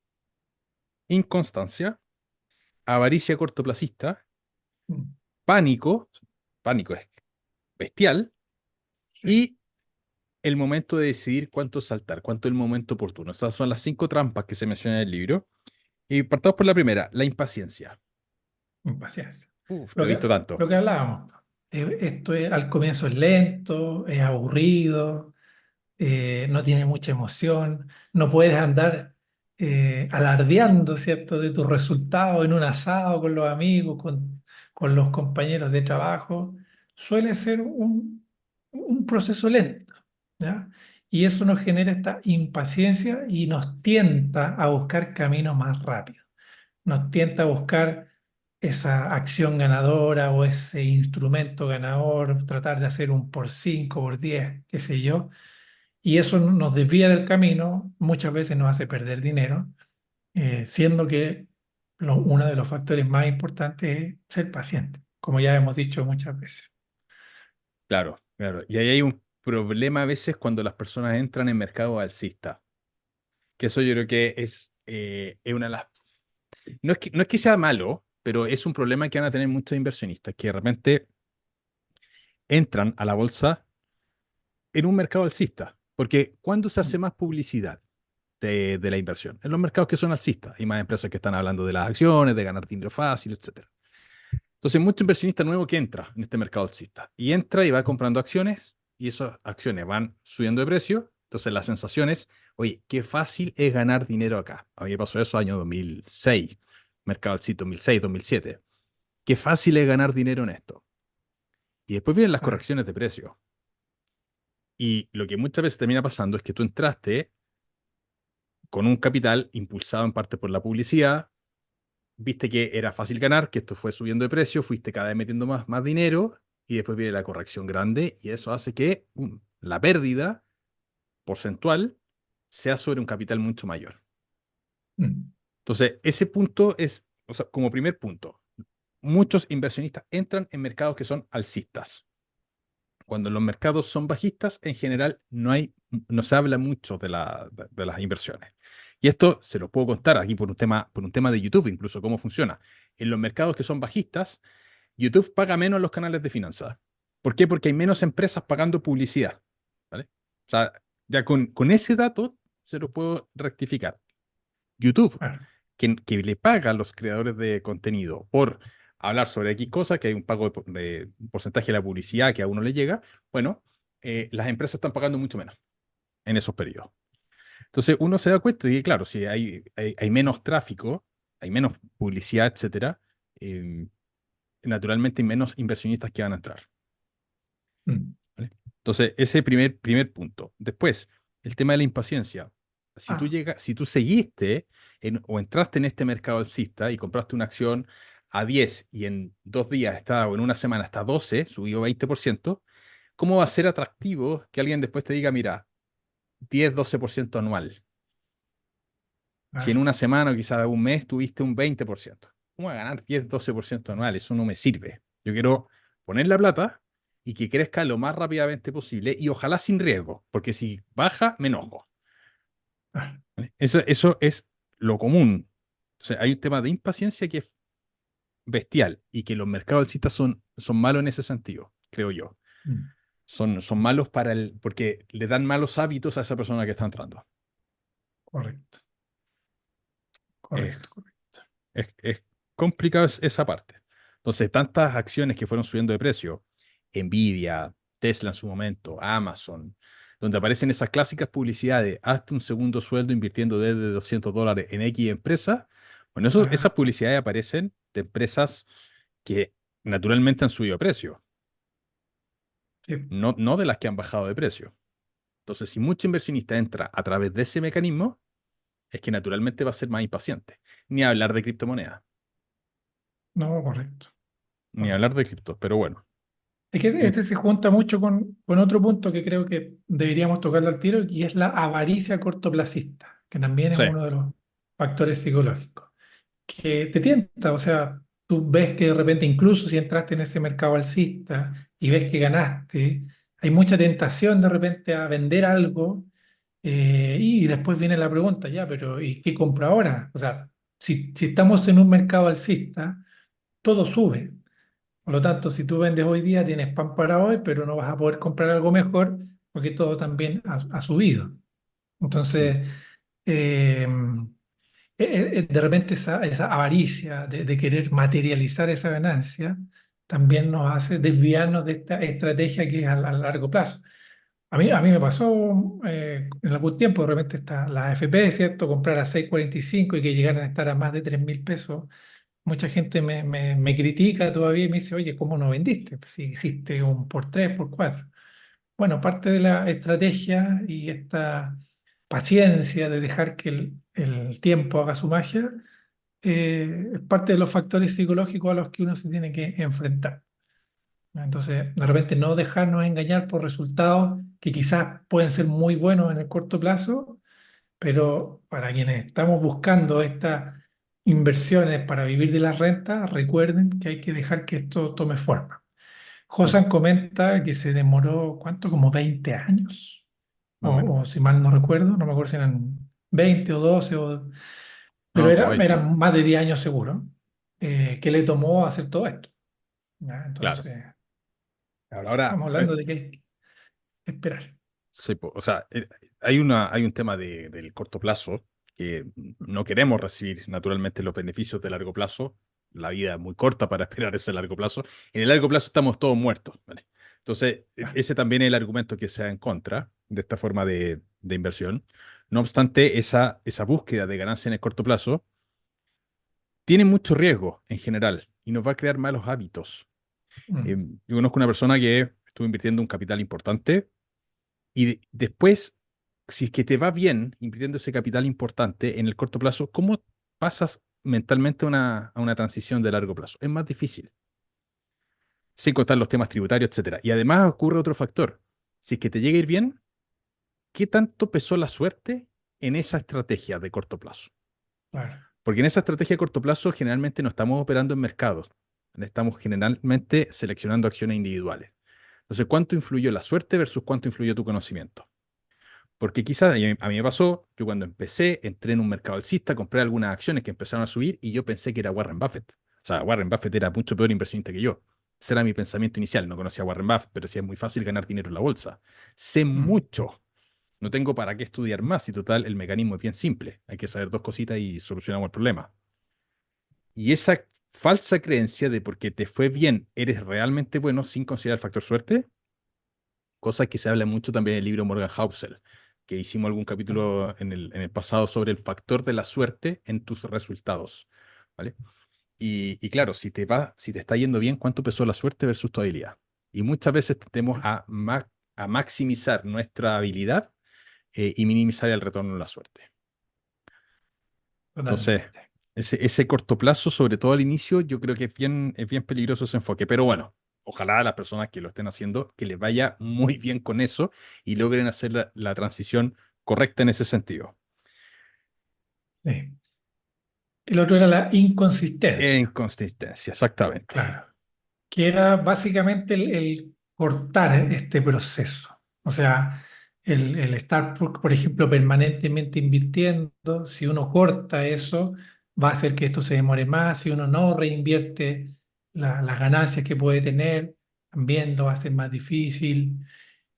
inconstancia, avaricia cortoplacista, mm, pánico, pánico es bestial, sí, y el momento de decidir cuánto saltar, cuánto es el momento oportuno. Esas son las 5 trampas que se mencionan en el libro. Y partamos por la primera, la impaciencia. paciencia. Uf, lo Lo he visto que, tanto. lo que hablábamos, esto al comienzo es lento, es aburrido, no tiene mucha emoción, no puedes andar alardeando, ¿cierto?, de tus resultados en un asado con los amigos, con los compañeros de trabajo. Suele ser un proceso lento, ¿ya? Y eso nos genera esta impaciencia y nos tienta a buscar caminos más rápidos, nos tienta a buscar esa acción ganadora o ese instrumento ganador, tratar de hacer un por 5 por 10 qué sé yo, y eso nos desvía del camino, muchas veces nos hace perder dinero, siendo que uno de los factores más importantes es ser paciente, como ya hemos dicho muchas veces. Claro, claro. Y ahí hay un problema a veces cuando las personas entran en mercado alcista. Que eso yo creo que es una de las... no es que sea malo, pero es un problema que van a tener muchos inversionistas, que de repente entran a la bolsa en un mercado alcista. Porque ¿cuándo se hace más publicidad de la inversión? En los mercados que son alcistas. Hay más empresas que están hablando de las acciones, de ganar dinero fácil, etcétera. Entonces, mucho inversionista nuevo que entra en este mercado alcista y entra y va comprando acciones y esas acciones van subiendo de precio. Entonces, la sensación es, oye, qué fácil es ganar dinero acá. A mí me pasó eso año 2006, mercado alcista 2006, 2007. Qué fácil es ganar dinero en esto. Y después vienen las Claro, correcciones de precio. Y lo que muchas veces termina pasando es que tú entraste con un capital impulsado en parte por la publicidad, viste que era fácil ganar, que esto fue subiendo de precio, fuiste cada vez metiendo más dinero y después viene la corrección grande y eso hace que la pérdida porcentual sea sobre un capital mucho mayor. mm, Entonces, ese punto es, o sea, como primer punto, muchos inversionistas entran en mercados que son alcistas. Cuando los mercados son bajistas, en general no se habla mucho de las inversiones. Y esto se lo puedo contar aquí por un tema de YouTube, incluso cómo funciona. En los mercados que son bajistas, YouTube paga menos los canales de finanzas. ¿Por qué? Porque hay menos empresas pagando publicidad. ¿Vale? O sea, ya con ese dato se lo puedo rectificar. YouTube, claro, que le paga a los creadores de contenido por hablar sobre X cosas, que hay un pago de un porcentaje de la publicidad que a uno le llega, bueno, las empresas están pagando mucho menos en esos periodos. Entonces uno se da cuenta de que, claro, si hay menos tráfico, hay menos publicidad, etcétera, eh, naturalmente hay menos inversionistas que van a entrar. mm. ¿Vale? Entonces, ese primer punto. Después, el tema de la impaciencia. Ah, Si tú seguiste o entraste en este mercado alcista y compraste una acción a 10 y en 2 días está, o en una semana está a 12, subió 20%, ¿cómo va a ser atractivo que alguien después te diga, mira, 10-12% anual? Si en claro, una semana o quizás un mes tuviste un 20%. ¿Cómo va a ganar 10-12% anual? Eso no me sirve. Yo quiero poner la plata y que crezca lo más rápidamente posible y ojalá sin riesgo, porque si baja, me enojo. claro. ¿Vale? Eso es lo común. O sea, hay un tema de impaciencia que es bestial y que los mercados alcistas son malos en ese sentido, creo yo. Mm, Son malos porque le dan malos hábitos a esa persona que está entrando. correcto, Es correcto, correcto. Es complicado esa parte. Entonces, tantas acciones que fueron subiendo de precio, Nvidia, Tesla en su momento, Amazon, donde aparecen esas clásicas publicidades, hasta un segundo sueldo invirtiendo desde $200 en X empresa. Bueno, esas Ah, publicidades aparecen de empresas que naturalmente han subido de precio. Sí. no de las que han bajado de precio. Entonces, si mucho inversionista entra a través de ese mecanismo, es que naturalmente va a ser más impaciente. Ni hablar de criptomonedas, No, correcto. ni Correcto. hablar de cripto, pero bueno. Es que Y- este se junta mucho con otro punto que creo que deberíamos tocarlo al tiro, y es la avaricia cortoplacista, que también es sí, uno de los factores psicológicos, que te tienta. O sea, tú ves que de repente, incluso si entraste en ese mercado alcista y ves que ganaste, hay mucha tentación de repente a vender algo, y después viene la pregunta, ya, pero ¿y qué compro ahora? O sea, si estamos en un mercado alcista, todo sube. Por lo tanto, si tú vendes hoy día, tienes pan para hoy, pero no vas a poder comprar algo mejor porque todo también ha subido. mm, Entonces, eh, de repente esa avaricia de querer materializar esa ganancia también nos hace desviarnos de esta estrategia que es a largo plazo. A mí me pasó en algún tiempo, de repente está la AFP, ¿cierto? Comprar a 6,45 y que llegaran a estar a más de 3.000 pesos. Mucha gente me critica todavía y me dice, oye, ¿cómo no vendiste? Pues si hiciste un por tres, por cuatro. Bueno, parte de la estrategia y esta paciencia de dejar que el tiempo haga su magia, es parte de los factores psicológicos a los que uno se tiene que enfrentar. Entonces, de repente no dejarnos engañar por resultados que quizás pueden ser muy buenos en el corto plazo, pero para quienes estamos buscando estas inversiones para vivir de las rentas, recuerden que hay que dejar que esto tome forma. mm, Josan comenta que se demoró, ¿cuánto? Como 20 años, más o menos. o si mal no recuerdo, no me acuerdo si eran 20 o 12, pero No, como eran 20. más de 10 años seguro, que le tomó hacer todo esto. ¿Ya? Claro. Entonces, Claro, ahora, estamos hablando de que hay que esperar. sí, o sea, hay un tema del corto plazo que no queremos recibir naturalmente los beneficios de largo plazo. La vida es muy corta para esperar ese largo plazo. En el largo plazo estamos todos muertos, ¿vale? Entonces, Claro. ese también es el argumento que se da en contra de esta forma de inversión. No obstante, esa búsqueda de ganancia en el corto plazo tiene mucho riesgo en general y nos va a crear malos hábitos. Mm, Yo conozco una persona que estuvo invirtiendo un capital importante y después, si es que te va bien invirtiendo ese capital importante en el corto plazo, ¿cómo pasas mentalmente a una transición de largo plazo? Es más difícil, sin contar los temas tributarios, etcétera. Y además ocurre otro factor. Si es que te llega a ir bien, ¿qué tanto pesó la suerte en esa estrategia de corto plazo? claro. Porque en esa estrategia de corto plazo generalmente no estamos operando en mercados, estamos generalmente seleccionando acciones individuales. Entonces, ¿cuánto influyó la suerte versus cuánto influyó tu conocimiento? Porque quizás a mí me pasó, yo cuando empecé, entré en un mercado alcista, compré algunas acciones que empezaron a subir y yo pensé que era Warren Buffett. O sea, Warren Buffett era mucho peor inversionista que yo. Ese era mi pensamiento inicial. No conocía a Warren Buffett, pero sí es muy fácil ganar dinero en la bolsa. Sé Mm, mucho. No tengo para qué estudiar más y total, el mecanismo es bien simple. Hay que saber dos cositas y solucionamos el problema. Y esa falsa creencia de porque te fue bien, eres realmente bueno sin considerar el factor suerte, cosa que se habla mucho también en el libro Morgan Housel, que hicimos algún capítulo en el pasado sobre el factor de la suerte en tus resultados, ¿vale? Y claro, si te está yendo bien, ¿cuánto pesó la suerte versus tu habilidad? Y muchas veces tendemos a maximizar nuestra habilidad y minimizar el retorno de la suerte. Entonces, totalmente. ese corto plazo, sobre todo al inicio, yo creo que es bien peligroso ese enfoque. Pero bueno, ojalá a las personas que lo estén haciendo, que les vaya muy bien con eso y logren hacer la transición correcta en ese sentido. Sí. El otro era la En inconsistencia, consistencia, exactamente. claro, que era básicamente el cortar este proceso. O sea, el estar, por ejemplo, permanentemente invirtiendo, si uno corta eso, va a hacer que esto se demore más. Si uno no reinvierte las ganancias que puede tener, también lo va a hacer más difícil.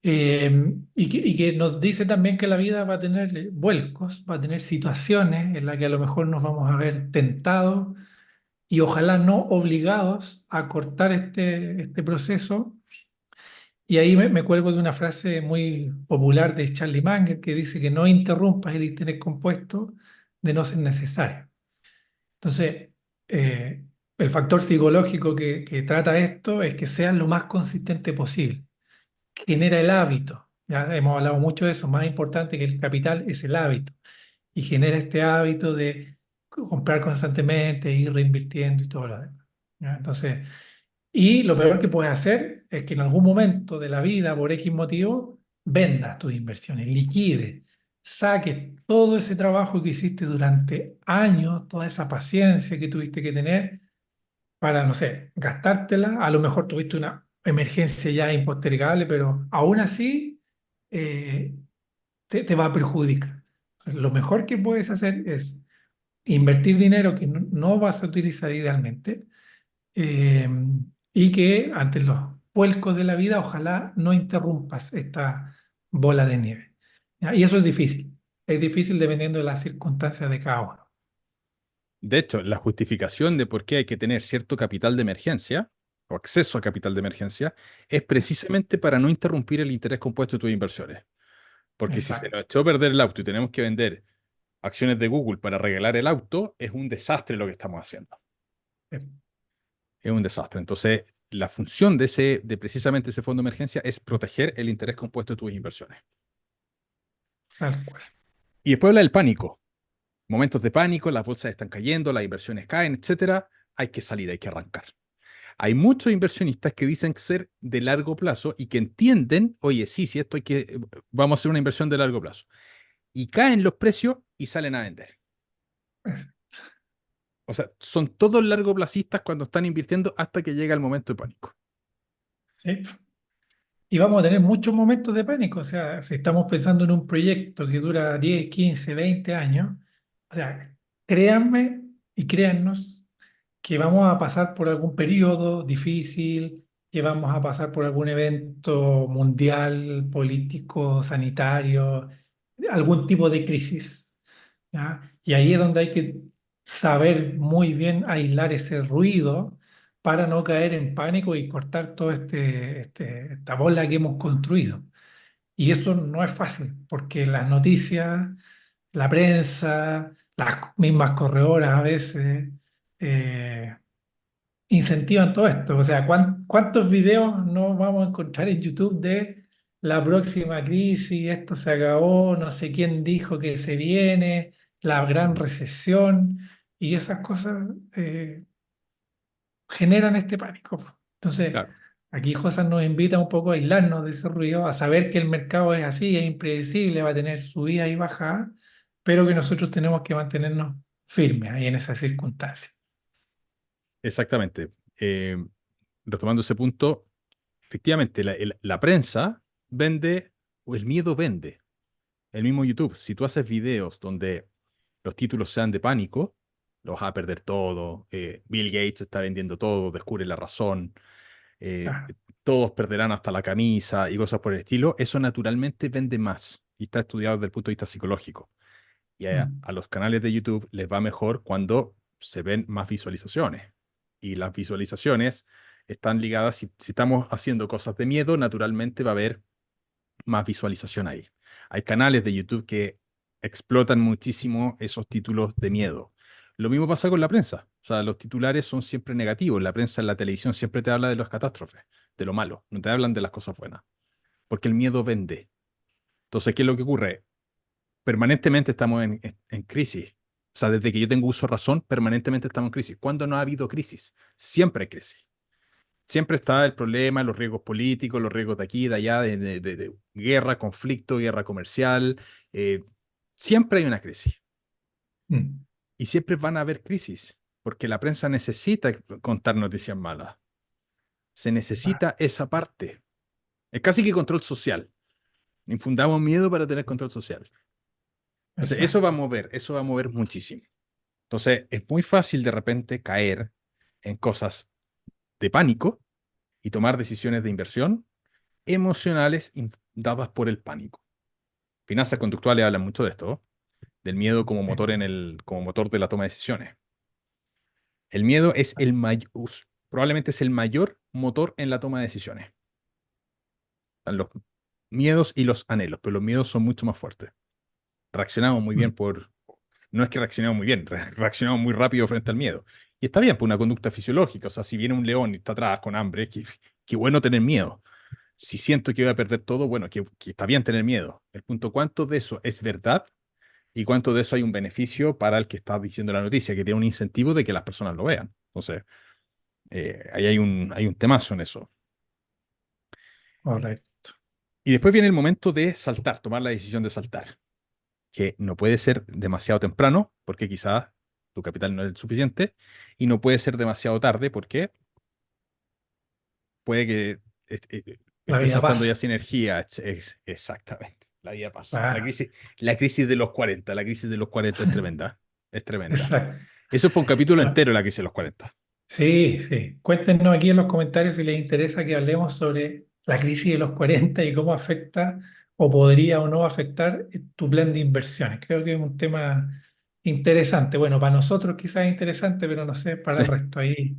Y que nos dice también que la vida va a tener vuelcos, va a tener situaciones en las que a lo mejor nos vamos a ver tentados y ojalá no obligados a cortar este proceso. Y ahí me cuelgo de una frase muy popular de Charlie Munger que dice que no interrumpas el interés compuesto de no ser necesario. Entonces, el factor psicológico que trata esto es que seas lo más consistente posible. genera el hábito. Ya hemos hablado mucho de eso, más importante que el capital es el hábito. Y genera este hábito de comprar constantemente, ir reinvirtiendo y todo lo demás. ¿Ya? Entonces, y lo peor que puedes hacer es que en algún momento de la vida, por X motivo, vendas tus inversiones, liquides, saques todo ese trabajo que hiciste durante años, toda esa paciencia que tuviste que tener para, no sé, gastártela. A lo mejor tuviste una emergencia ya impostergable, pero aún así eh, te va a perjudicar. Entonces, lo mejor que puedes hacer es invertir dinero que no vas a utilizar idealmente, eh, y que ante los vuelcos de la vida ojalá no interrumpas esta bola de nieve. ¿Ya? Y eso es difícil dependiendo de las circunstancias de cada uno. De hecho, la justificación de por qué hay que tener cierto capital de emergencia o acceso a capital de emergencia es precisamente para no interrumpir el interés compuesto de tus inversiones. Porque si se nos Exacto. echó a perder el auto y tenemos que vender acciones de Google para regalar el auto, es un desastre lo que estamos haciendo. Eh, Es un desastre. Entonces, la función de precisamente ese fondo de emergencia es proteger el interés compuesto de tus inversiones. Tal cual. Y después habla del pánico. Momentos de pánico, las bolsas están cayendo, las inversiones caen, etcétera. Hay que salir, hay que arrancar. Hay muchos inversionistas que dicen ser de largo plazo y que entienden, oye, sí, sí, esto hay que, vamos a hacer una inversión de largo plazo. Y caen los precios y salen a vender. Es- O sea, son todos largoplacistas cuando están invirtiendo hasta que llega el momento de pánico. Sí. Y vamos a tener muchos momentos de pánico. O sea, si estamos pensando en un proyecto que dura 10 15 20 años, o sea, créanme y créannos que vamos a pasar por algún periodo difícil, que vamos a pasar por algún evento mundial, político, sanitario, algún tipo de crisis, ¿ya? Y ahí es donde hay que saber muy bien aislar ese ruido para no caer en pánico y cortar toda esta bola que hemos construido. Y eso no es fácil, porque las noticias, la prensa, las mismas corredoras a veces, eh, incentivan todo esto. O sea, ¿cuántos videos no vamos a encontrar en YouTube de la próxima crisis, esto se acabó, no sé quién dijo que se viene, la gran recesión? Y esas cosas generan este pánico. Entonces, Claro, aquí José nos invita un poco a aislarnos de ese ruido, a saber que el mercado es así, es impredecible, va a tener subida y bajada, pero que nosotros tenemos que mantenernos firmes ahí en esas circunstancias. exactamente. Retomando ese punto, efectivamente, la prensa vende, o el miedo vende. El mismo YouTube, si tú haces videos donde los títulos sean de pánico, los vas a perder todo. Bill Gates está vendiendo todo, descubre la razón. eh, Ah, Todos perderán hasta la camisa y cosas por el estilo. Eso naturalmente vende más y está estudiado desde el punto de vista psicológico. Y mm, a los canales de YouTube les va mejor cuando se ven más visualizaciones. Y las visualizaciones están ligadas, si estamos haciendo cosas de miedo, naturalmente va a haber más visualización ahí. Hay canales de YouTube que explotan muchísimo esos títulos de miedo. Lo mismo pasa con la prensa. O sea, los titulares son siempre negativos. La prensa en la televisión siempre te habla de las catástrofes, de lo malo. No te hablan de las cosas buenas. Porque el miedo vende. Entonces, ¿qué es lo que ocurre? Permanentemente estamos en crisis. O sea, desde que yo tengo uso de razón, permanentemente estamos en crisis. ¿Cuándo no ha habido crisis? Siempre hay crisis. Siempre está el problema, los riesgos políticos, los riesgos de aquí, de allá, de guerra, conflicto, guerra comercial. eh, Siempre hay una crisis. mm, Y siempre van a haber crisis, porque la prensa necesita contar noticias malas. Se ah, necesita esa parte. Es casi que control social. Infundamos miedo para tener control social. Entonces, exacto. eso va a mover muchísimo. Entonces, es muy fácil de repente caer en cosas de pánico y tomar decisiones de inversión emocionales dadas por el pánico. Finanzas conductuales hablan mucho de esto, del miedo como Sí, motor como motor de la toma de decisiones. El miedo es probablemente es el mayor motor en la toma de decisiones. Están los miedos y los anhelos, pero los miedos son mucho más fuertes. Reaccionamos muy bien mm, no es que reaccionemos muy bien, reaccionamos muy rápido frente al miedo. Y está bien, por una conducta fisiológica. O sea, si viene un león y está atrás con hambre, qué bueno tener miedo. Si siento que voy a perder todo, bueno, que está bien tener miedo. El punto, ¿cuánto de eso es verdad y cuánto de eso hay un beneficio para el que está diciendo la noticia, que tiene un incentivo de que las personas lo vean? Entonces, ahí hay un temazo en eso. Correcto. Y después viene el momento de saltar, tomar la decisión de saltar, que no puede ser demasiado temprano, porque quizás tu capital no es el suficiente, y no puede ser demasiado tarde, porque puede que La estés vida saltando ya pasa. sin energía. Exactamente. La vida pasa. Claro. La crisis de los 40, la crisis de los 40 es tremenda. Es tremenda. Exacto. Eso es por un capítulo Bueno, entero, la crisis de los 40. sí, sí. Cuéntenos aquí en los comentarios si les interesa que hablemos sobre la crisis de los 40 y cómo afecta o podría o no afectar tu plan de inversiones. Creo que es un tema interesante. Bueno, para nosotros quizás es interesante, pero no sé, para Sí. el resto ahí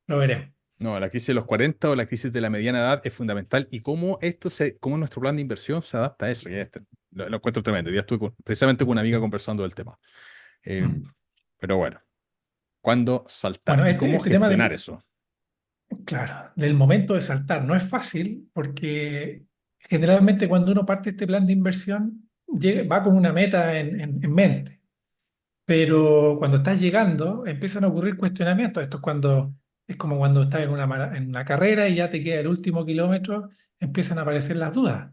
lo veremos. No, la crisis de los 40 o la crisis de la mediana edad es fundamental y cómo nuestro plan de inversión se adapta a eso. Lo encuentro tremendo. Ya estuve precisamente con una amiga conversando del tema. Eh, Mm. pero bueno, ¿cuándo saltar Bueno, y cómo este tema gestionar del, eso? claro, del momento de saltar no es fácil porque generalmente cuando uno parte este plan de inversión va con una meta en mente. Pero cuando estás llegando, empiezan a ocurrir cuestionamientos. Esto es como cuando estás en una carrera y ya te queda el último kilómetro, empiezan a aparecer las dudas.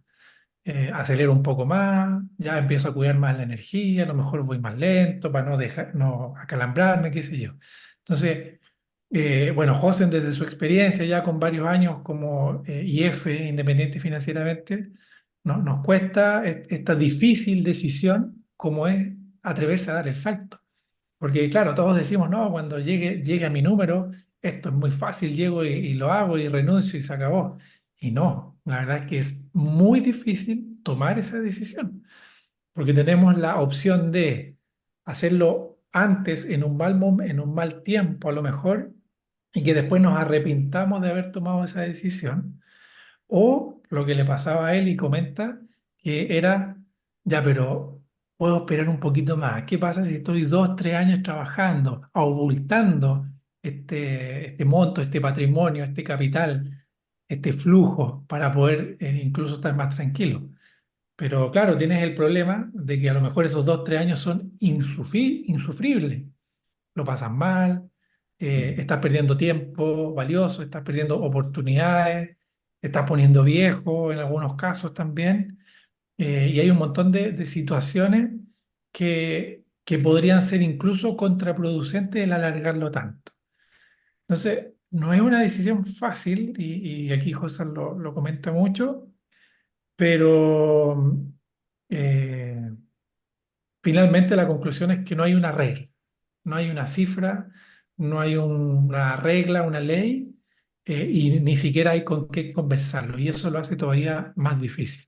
Acelero un poco más, ya empiezo a cuidar más la energía, a lo mejor voy más lento para no dejar, no acalambrarme, qué sé yo. Entonces, bueno, Josen desde su experiencia ya con varios años como IF, independiente financieramente, nos cuesta esta difícil decisión como es atreverse a dar el salto. Porque claro, todos decimos, no, cuando llegue a mi número, esto es muy fácil, llego y lo hago y renuncio y se acabó. Y no, la verdad es que es muy difícil tomar esa decisión, porque tenemos la opción de hacerlo antes en un mal tiempo a lo mejor, y que después nos arrepintamos de haber tomado esa decisión o lo que le pasaba a él y comenta que era, ya, pero puedo esperar un poquito más. ¿Qué pasa si estoy 2, 3 años trabajando, abultando este monto, este patrimonio, este capital, este flujo para poder incluso estar más tranquilo? Pero claro, tienes el problema de que a lo mejor esos 2, 3 años son insufribles, lo pasas mal, Mm. estás perdiendo tiempo valioso, estás perdiendo oportunidades, te estás poniendo viejo en algunos casos también, y hay un montón de situaciones que podrían ser incluso contraproducentes el alargarlo tanto. Entonces, no es una decisión fácil, y aquí José lo comenta mucho, pero eh, finalmente la conclusión es que no hay una regla. No hay una cifra, no hay una regla, una ley, y ni siquiera hay con qué conversarlo. Y eso lo hace todavía más difícil.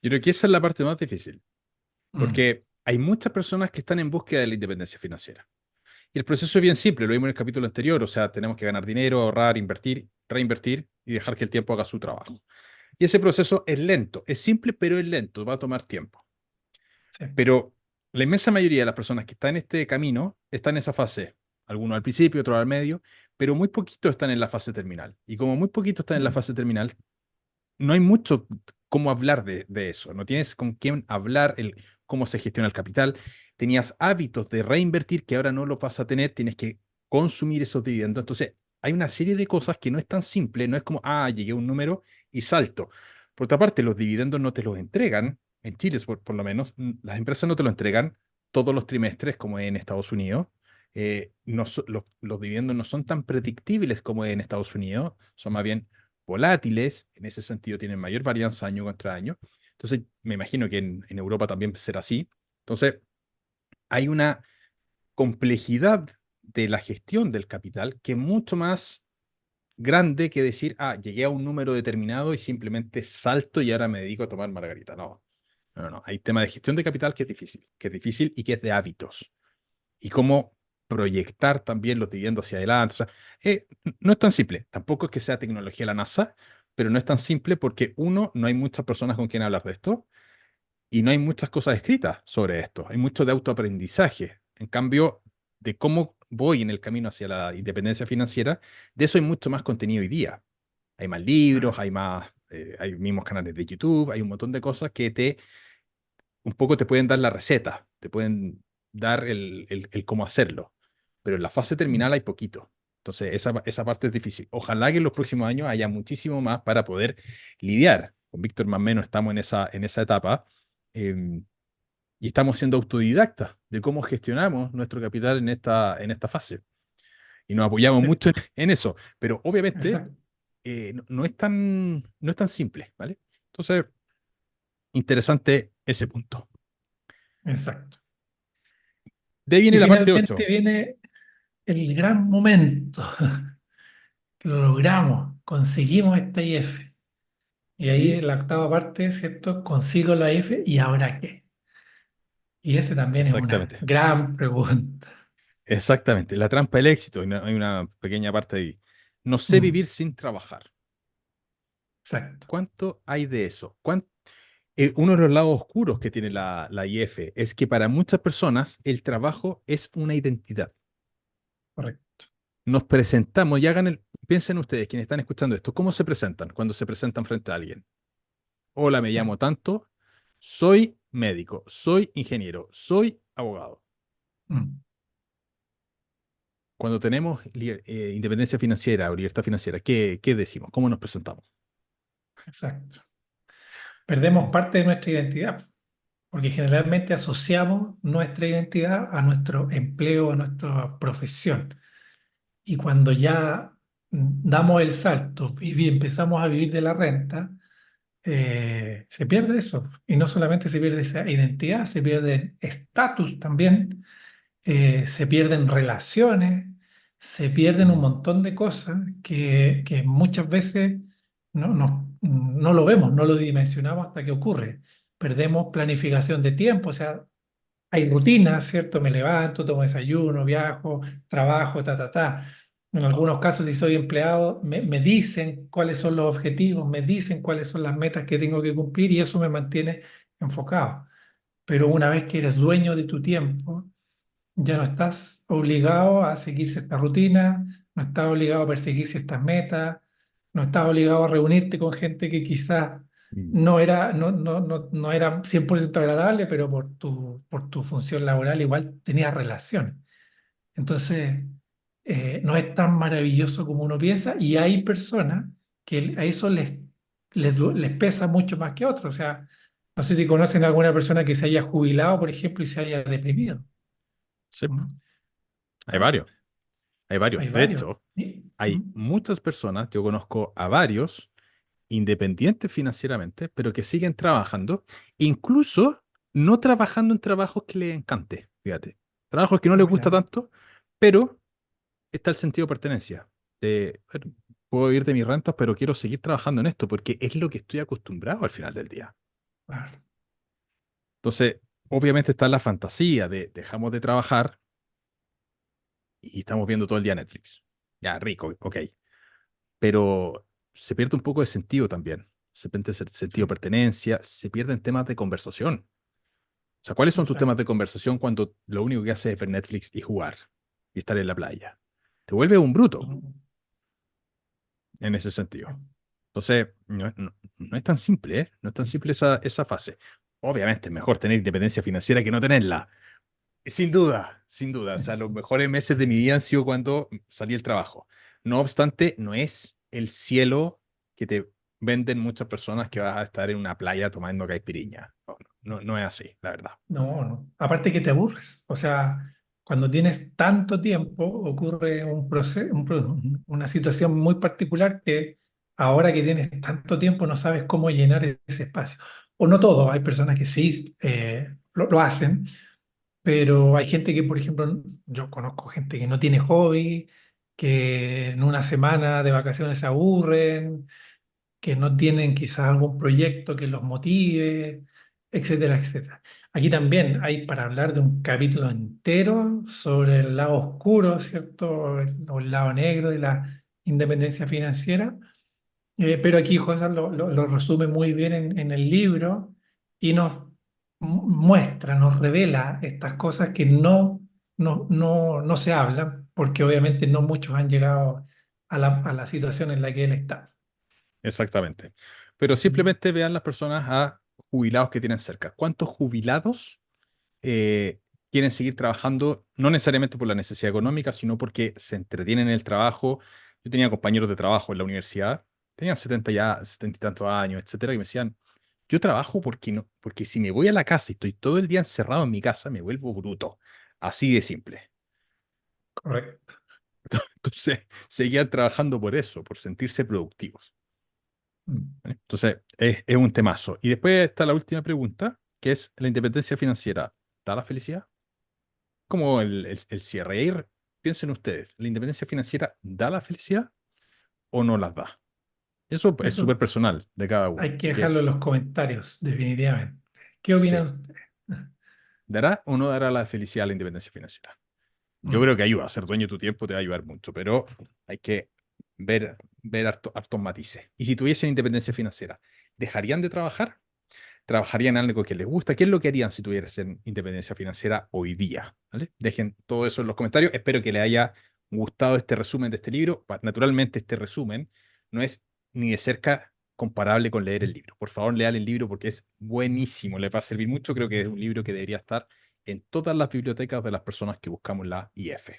Yo creo que esa es la parte más difícil, Mm, porque hay muchas personas que están en búsqueda de la independencia financiera. Y el proceso es bien simple, lo vimos en el capítulo anterior, o sea, tenemos que ganar dinero, ahorrar, invertir, reinvertir y dejar que el tiempo haga su trabajo. Y ese proceso es lento, es simple, pero es lento, va a tomar tiempo. sí. Pero la inmensa mayoría de las personas que están en este camino están en esa fase. Algunos al principio, otros al medio, pero muy poquitos están en la fase terminal. Y como muy poquitos están en la Mm, fase terminal, no hay mucho cómo hablar de eso. No tienes con quién hablar cómo se gestiona el capital. Tenías hábitos de reinvertir que ahora no los vas a tener, tienes que consumir esos dividendos. Entonces, hay una serie de cosas que no es tan simple, no es como, llegué a un número y salto. Por otra parte, los dividendos no te los entregan, en Chile por lo menos, las empresas no te lo entregan todos los trimestres como en Estados Unidos. Los dividendos no son tan predictibles como en Estados Unidos, son más bien volátiles, en ese sentido tienen mayor varianza año contra año. Entonces, me imagino que en Europa también será así. Entonces, hay una complejidad de la gestión del capital que es mucho más grande que decir, llegué a un número determinado y simplemente salto y ahora me dedico a tomar margarita. No, no, no. Hay tema de gestión de capital que es difícil y que es de hábitos y cómo proyectar también los dividendos hacia adelante. O sea, no es tan simple. Tampoco es que sea tecnología la NASA, pero no es tan simple porque, uno, no hay muchas personas con quien hablar de esto y no hay muchas cosas escritas sobre esto. Hay mucho de autoaprendizaje. En cambio, de cómo voy en el camino hacia la independencia financiera, de eso hay mucho más contenido hoy día. Hay más libros, hay más Hay mismos canales de YouTube, hay un montón de cosas que un poco te pueden dar la receta, te pueden dar el cómo hacerlo, pero en la fase terminal hay poquito. Entonces, esa parte es difícil. Ojalá que en los próximos años haya muchísimo más para poder lidiar. Con Víctor más o menos estamos en esa etapa, eh, y estamos siendo autodidactas de cómo gestionamos nuestro capital en esta fase. Y nos apoyamos Sí, mucho en eso, pero obviamente exacto, no es tan simple, ¿vale? Entonces, interesante ese punto. exacto. De ahí Y viene la parte finalmente 8. viene el gran momento. Lo logramos, conseguimos esta IF. Y ahí Y en la octava parte, ¿cierto? Consigo la IF y ¿ahora qué? Y ese también es una exactamente, gran pregunta. exactamente. La trampa del éxito, hay una pequeña parte ahí. No sé Mm, vivir sin trabajar. exacto, ¿Cuánto hay de eso? Uno de los lados oscuros que tiene la IF es que para muchas personas el trabajo es una identidad. correcto. Nos presentamos y piensen ustedes, quienes están escuchando esto, ¿cómo se presentan cuando se presentan frente a alguien? Hola, me llamo tanto, soy médico, soy ingeniero, soy abogado. Mm, Cuando tenemos independencia financiera o libertad financiera, ¿qué decimos? ¿Cómo nos presentamos? exacto. Perdemos parte de nuestra identidad, porque generalmente asociamos nuestra identidad a nuestro empleo, a nuestra profesión. Y cuando ya damos el salto y empezamos a vivir de la renta, se pierde eso. Y no solamente se pierde esa identidad, se pierde estatus también, se pierden relaciones, se pierden un Mm, montón de cosas que muchas veces no lo vemos, no lo dimensionamos hasta que ocurre. Perdemos planificación de tiempo, o sea, hay rutinas, ¿cierto? Me levanto, tomo desayuno, viajo, trabajo, ta, ta, ta. En algunos casos, si soy empleado, me dicen cuáles son los objetivos, me dicen cuáles son las metas que tengo que cumplir y eso me mantiene enfocado. Pero una vez que eres dueño de tu tiempo, ya no estás obligado a seguir cierta rutina, no estás obligado a perseguir ciertas metas, no estás obligado a reunirte con gente que quizás mm. no era 100% agradable, pero por tu función laboral igual tenías relación. Entonces, no es tan maravilloso como uno piensa y hay personas que a eso les pesa mucho más que a otros. O sea, no sé si conocen a alguna persona que se haya jubilado, por ejemplo, y se haya deprimido. Sí, ¿Mm? hay varios, hay varios. Hay De varios. hecho, Sí. hay muchas personas, yo conozco a varios independientes financieramente, pero que siguen trabajando, incluso no trabajando en trabajos que les encante, fíjate. Trabajos que no les No, gusta claro, tanto, pero está el sentido de pertenencia. Bueno, puedo vivir de mis rentas, pero quiero seguir trabajando en esto porque es lo que estoy acostumbrado al final del día. claro. Entonces, obviamente está la fantasía de dejamos de trabajar y estamos viendo todo el día Netflix. Ya, rico, ok. Pero se pierde un poco de sentido también. Se pierde ese sentido de Sí, pertenencia, se pierden temas de conversación. O sea, ¿cuáles son tus temas exacto. de conversación cuando lo único que haces es ver Netflix y jugar y estar en la playa? Te vuelves un bruto Mm, en ese sentido. Entonces, no es tan simple, ¿eh? No es tan simple esa fase. Obviamente es mejor tener independencia financiera que no tenerla. Sin duda, sin duda. O sea, los mejores meses de mi vida han sido cuando salí del trabajo. No obstante, no es el cielo que te venden muchas personas que vas a estar en una playa tomando caipiriña. No es así, la verdad. no, no. Aparte que te aburres. O sea, cuando tienes tanto tiempo, ocurre un proceso, una situación muy particular que ahora que tienes tanto tiempo no sabes cómo llenar ese espacio. O no todos, hay personas que sí lo hacen, pero hay gente que, por ejemplo, yo conozco gente que no tiene hobby, que en una semana de vacaciones se aburren, que no tienen quizás algún proyecto que los motive, etcétera, etcétera. Aquí también hay para hablar de un capítulo entero sobre el lado oscuro, ¿cierto? O el lado negro de la independencia financiera, pero aquí José lo resume muy bien en el libro y nos muestra, nos revela estas cosas que no se hablan, porque obviamente no muchos han llegado a la situación en la que él está. Exactamente. pero Mm. simplemente vean las personas a jubilados que tienen cerca. ¿Cuántos jubilados quieren seguir trabajando, no necesariamente por la necesidad económica, sino porque se entretienen en el trabajo? Yo tenía compañeros de trabajo en la universidad, tenían 70 y tantos años, etcétera, y me decían, yo trabajo porque no, porque si me voy a la casa y estoy todo el día encerrado en mi casa, me vuelvo bruto. Así de simple. Correcto. Entonces, seguían trabajando por eso, por sentirse productivos. Mm. ¿Vale? Entonces, es un temazo. Y después está la última pregunta, que es, ¿la independencia financiera da la felicidad? Como el cierre. Ahí piensen ustedes, ¿la independencia financiera da la felicidad o no las da? Eso es súper Eso personal de cada uno. hay que Así que, dejarlo en los comentarios, definitivamente. ¿Qué opinan sí, ustedes? ¿dará o no dará la felicidad a la independencia financiera? Yo Mm. creo que ayuda, ser dueño de tu tiempo te va a ayudar mucho, pero hay que ver hartos matices. Y si tuviesen independencia financiera, ¿dejarían de trabajar? ¿Trabajarían en algo que les gusta? ¿Qué es lo que harían si tuviesen independencia financiera hoy día? ¿Vale? Dejen todo eso en los comentarios. Espero que les haya gustado este resumen de este libro. Naturalmente, este resumen no es ni de cerca comparable con leer el libro. Por favor, lean el libro porque es buenísimo, les va a servir mucho. Creo que es un libro que debería estar en todas las bibliotecas de las personas que buscamos la IF.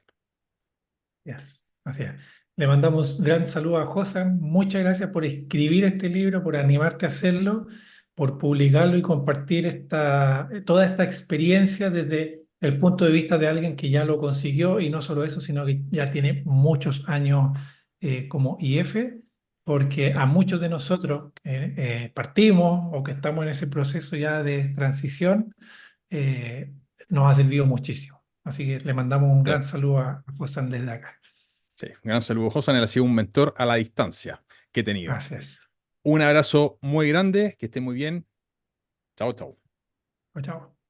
Yes, así es. Le mandamos un gran saludo a Josan. Muchas gracias por escribir este libro, por animarte a hacerlo, por publicarlo y compartir toda esta experiencia desde el punto de vista de alguien que ya lo consiguió y no solo eso, sino que ya tiene muchos años como IF, porque Sí, a muchos de nosotros que partimos o que estamos en ese proceso ya de transición, eh, nos ha servido muchísimo. Así que le mandamos un sí, gran saludo a Josan desde acá. sí. Un gran saludo, Josan. Él ha sido un mentor a la distancia que he tenido. Gracias. Un abrazo muy grande, que esté muy bien. Chao, chao. Chao, chao.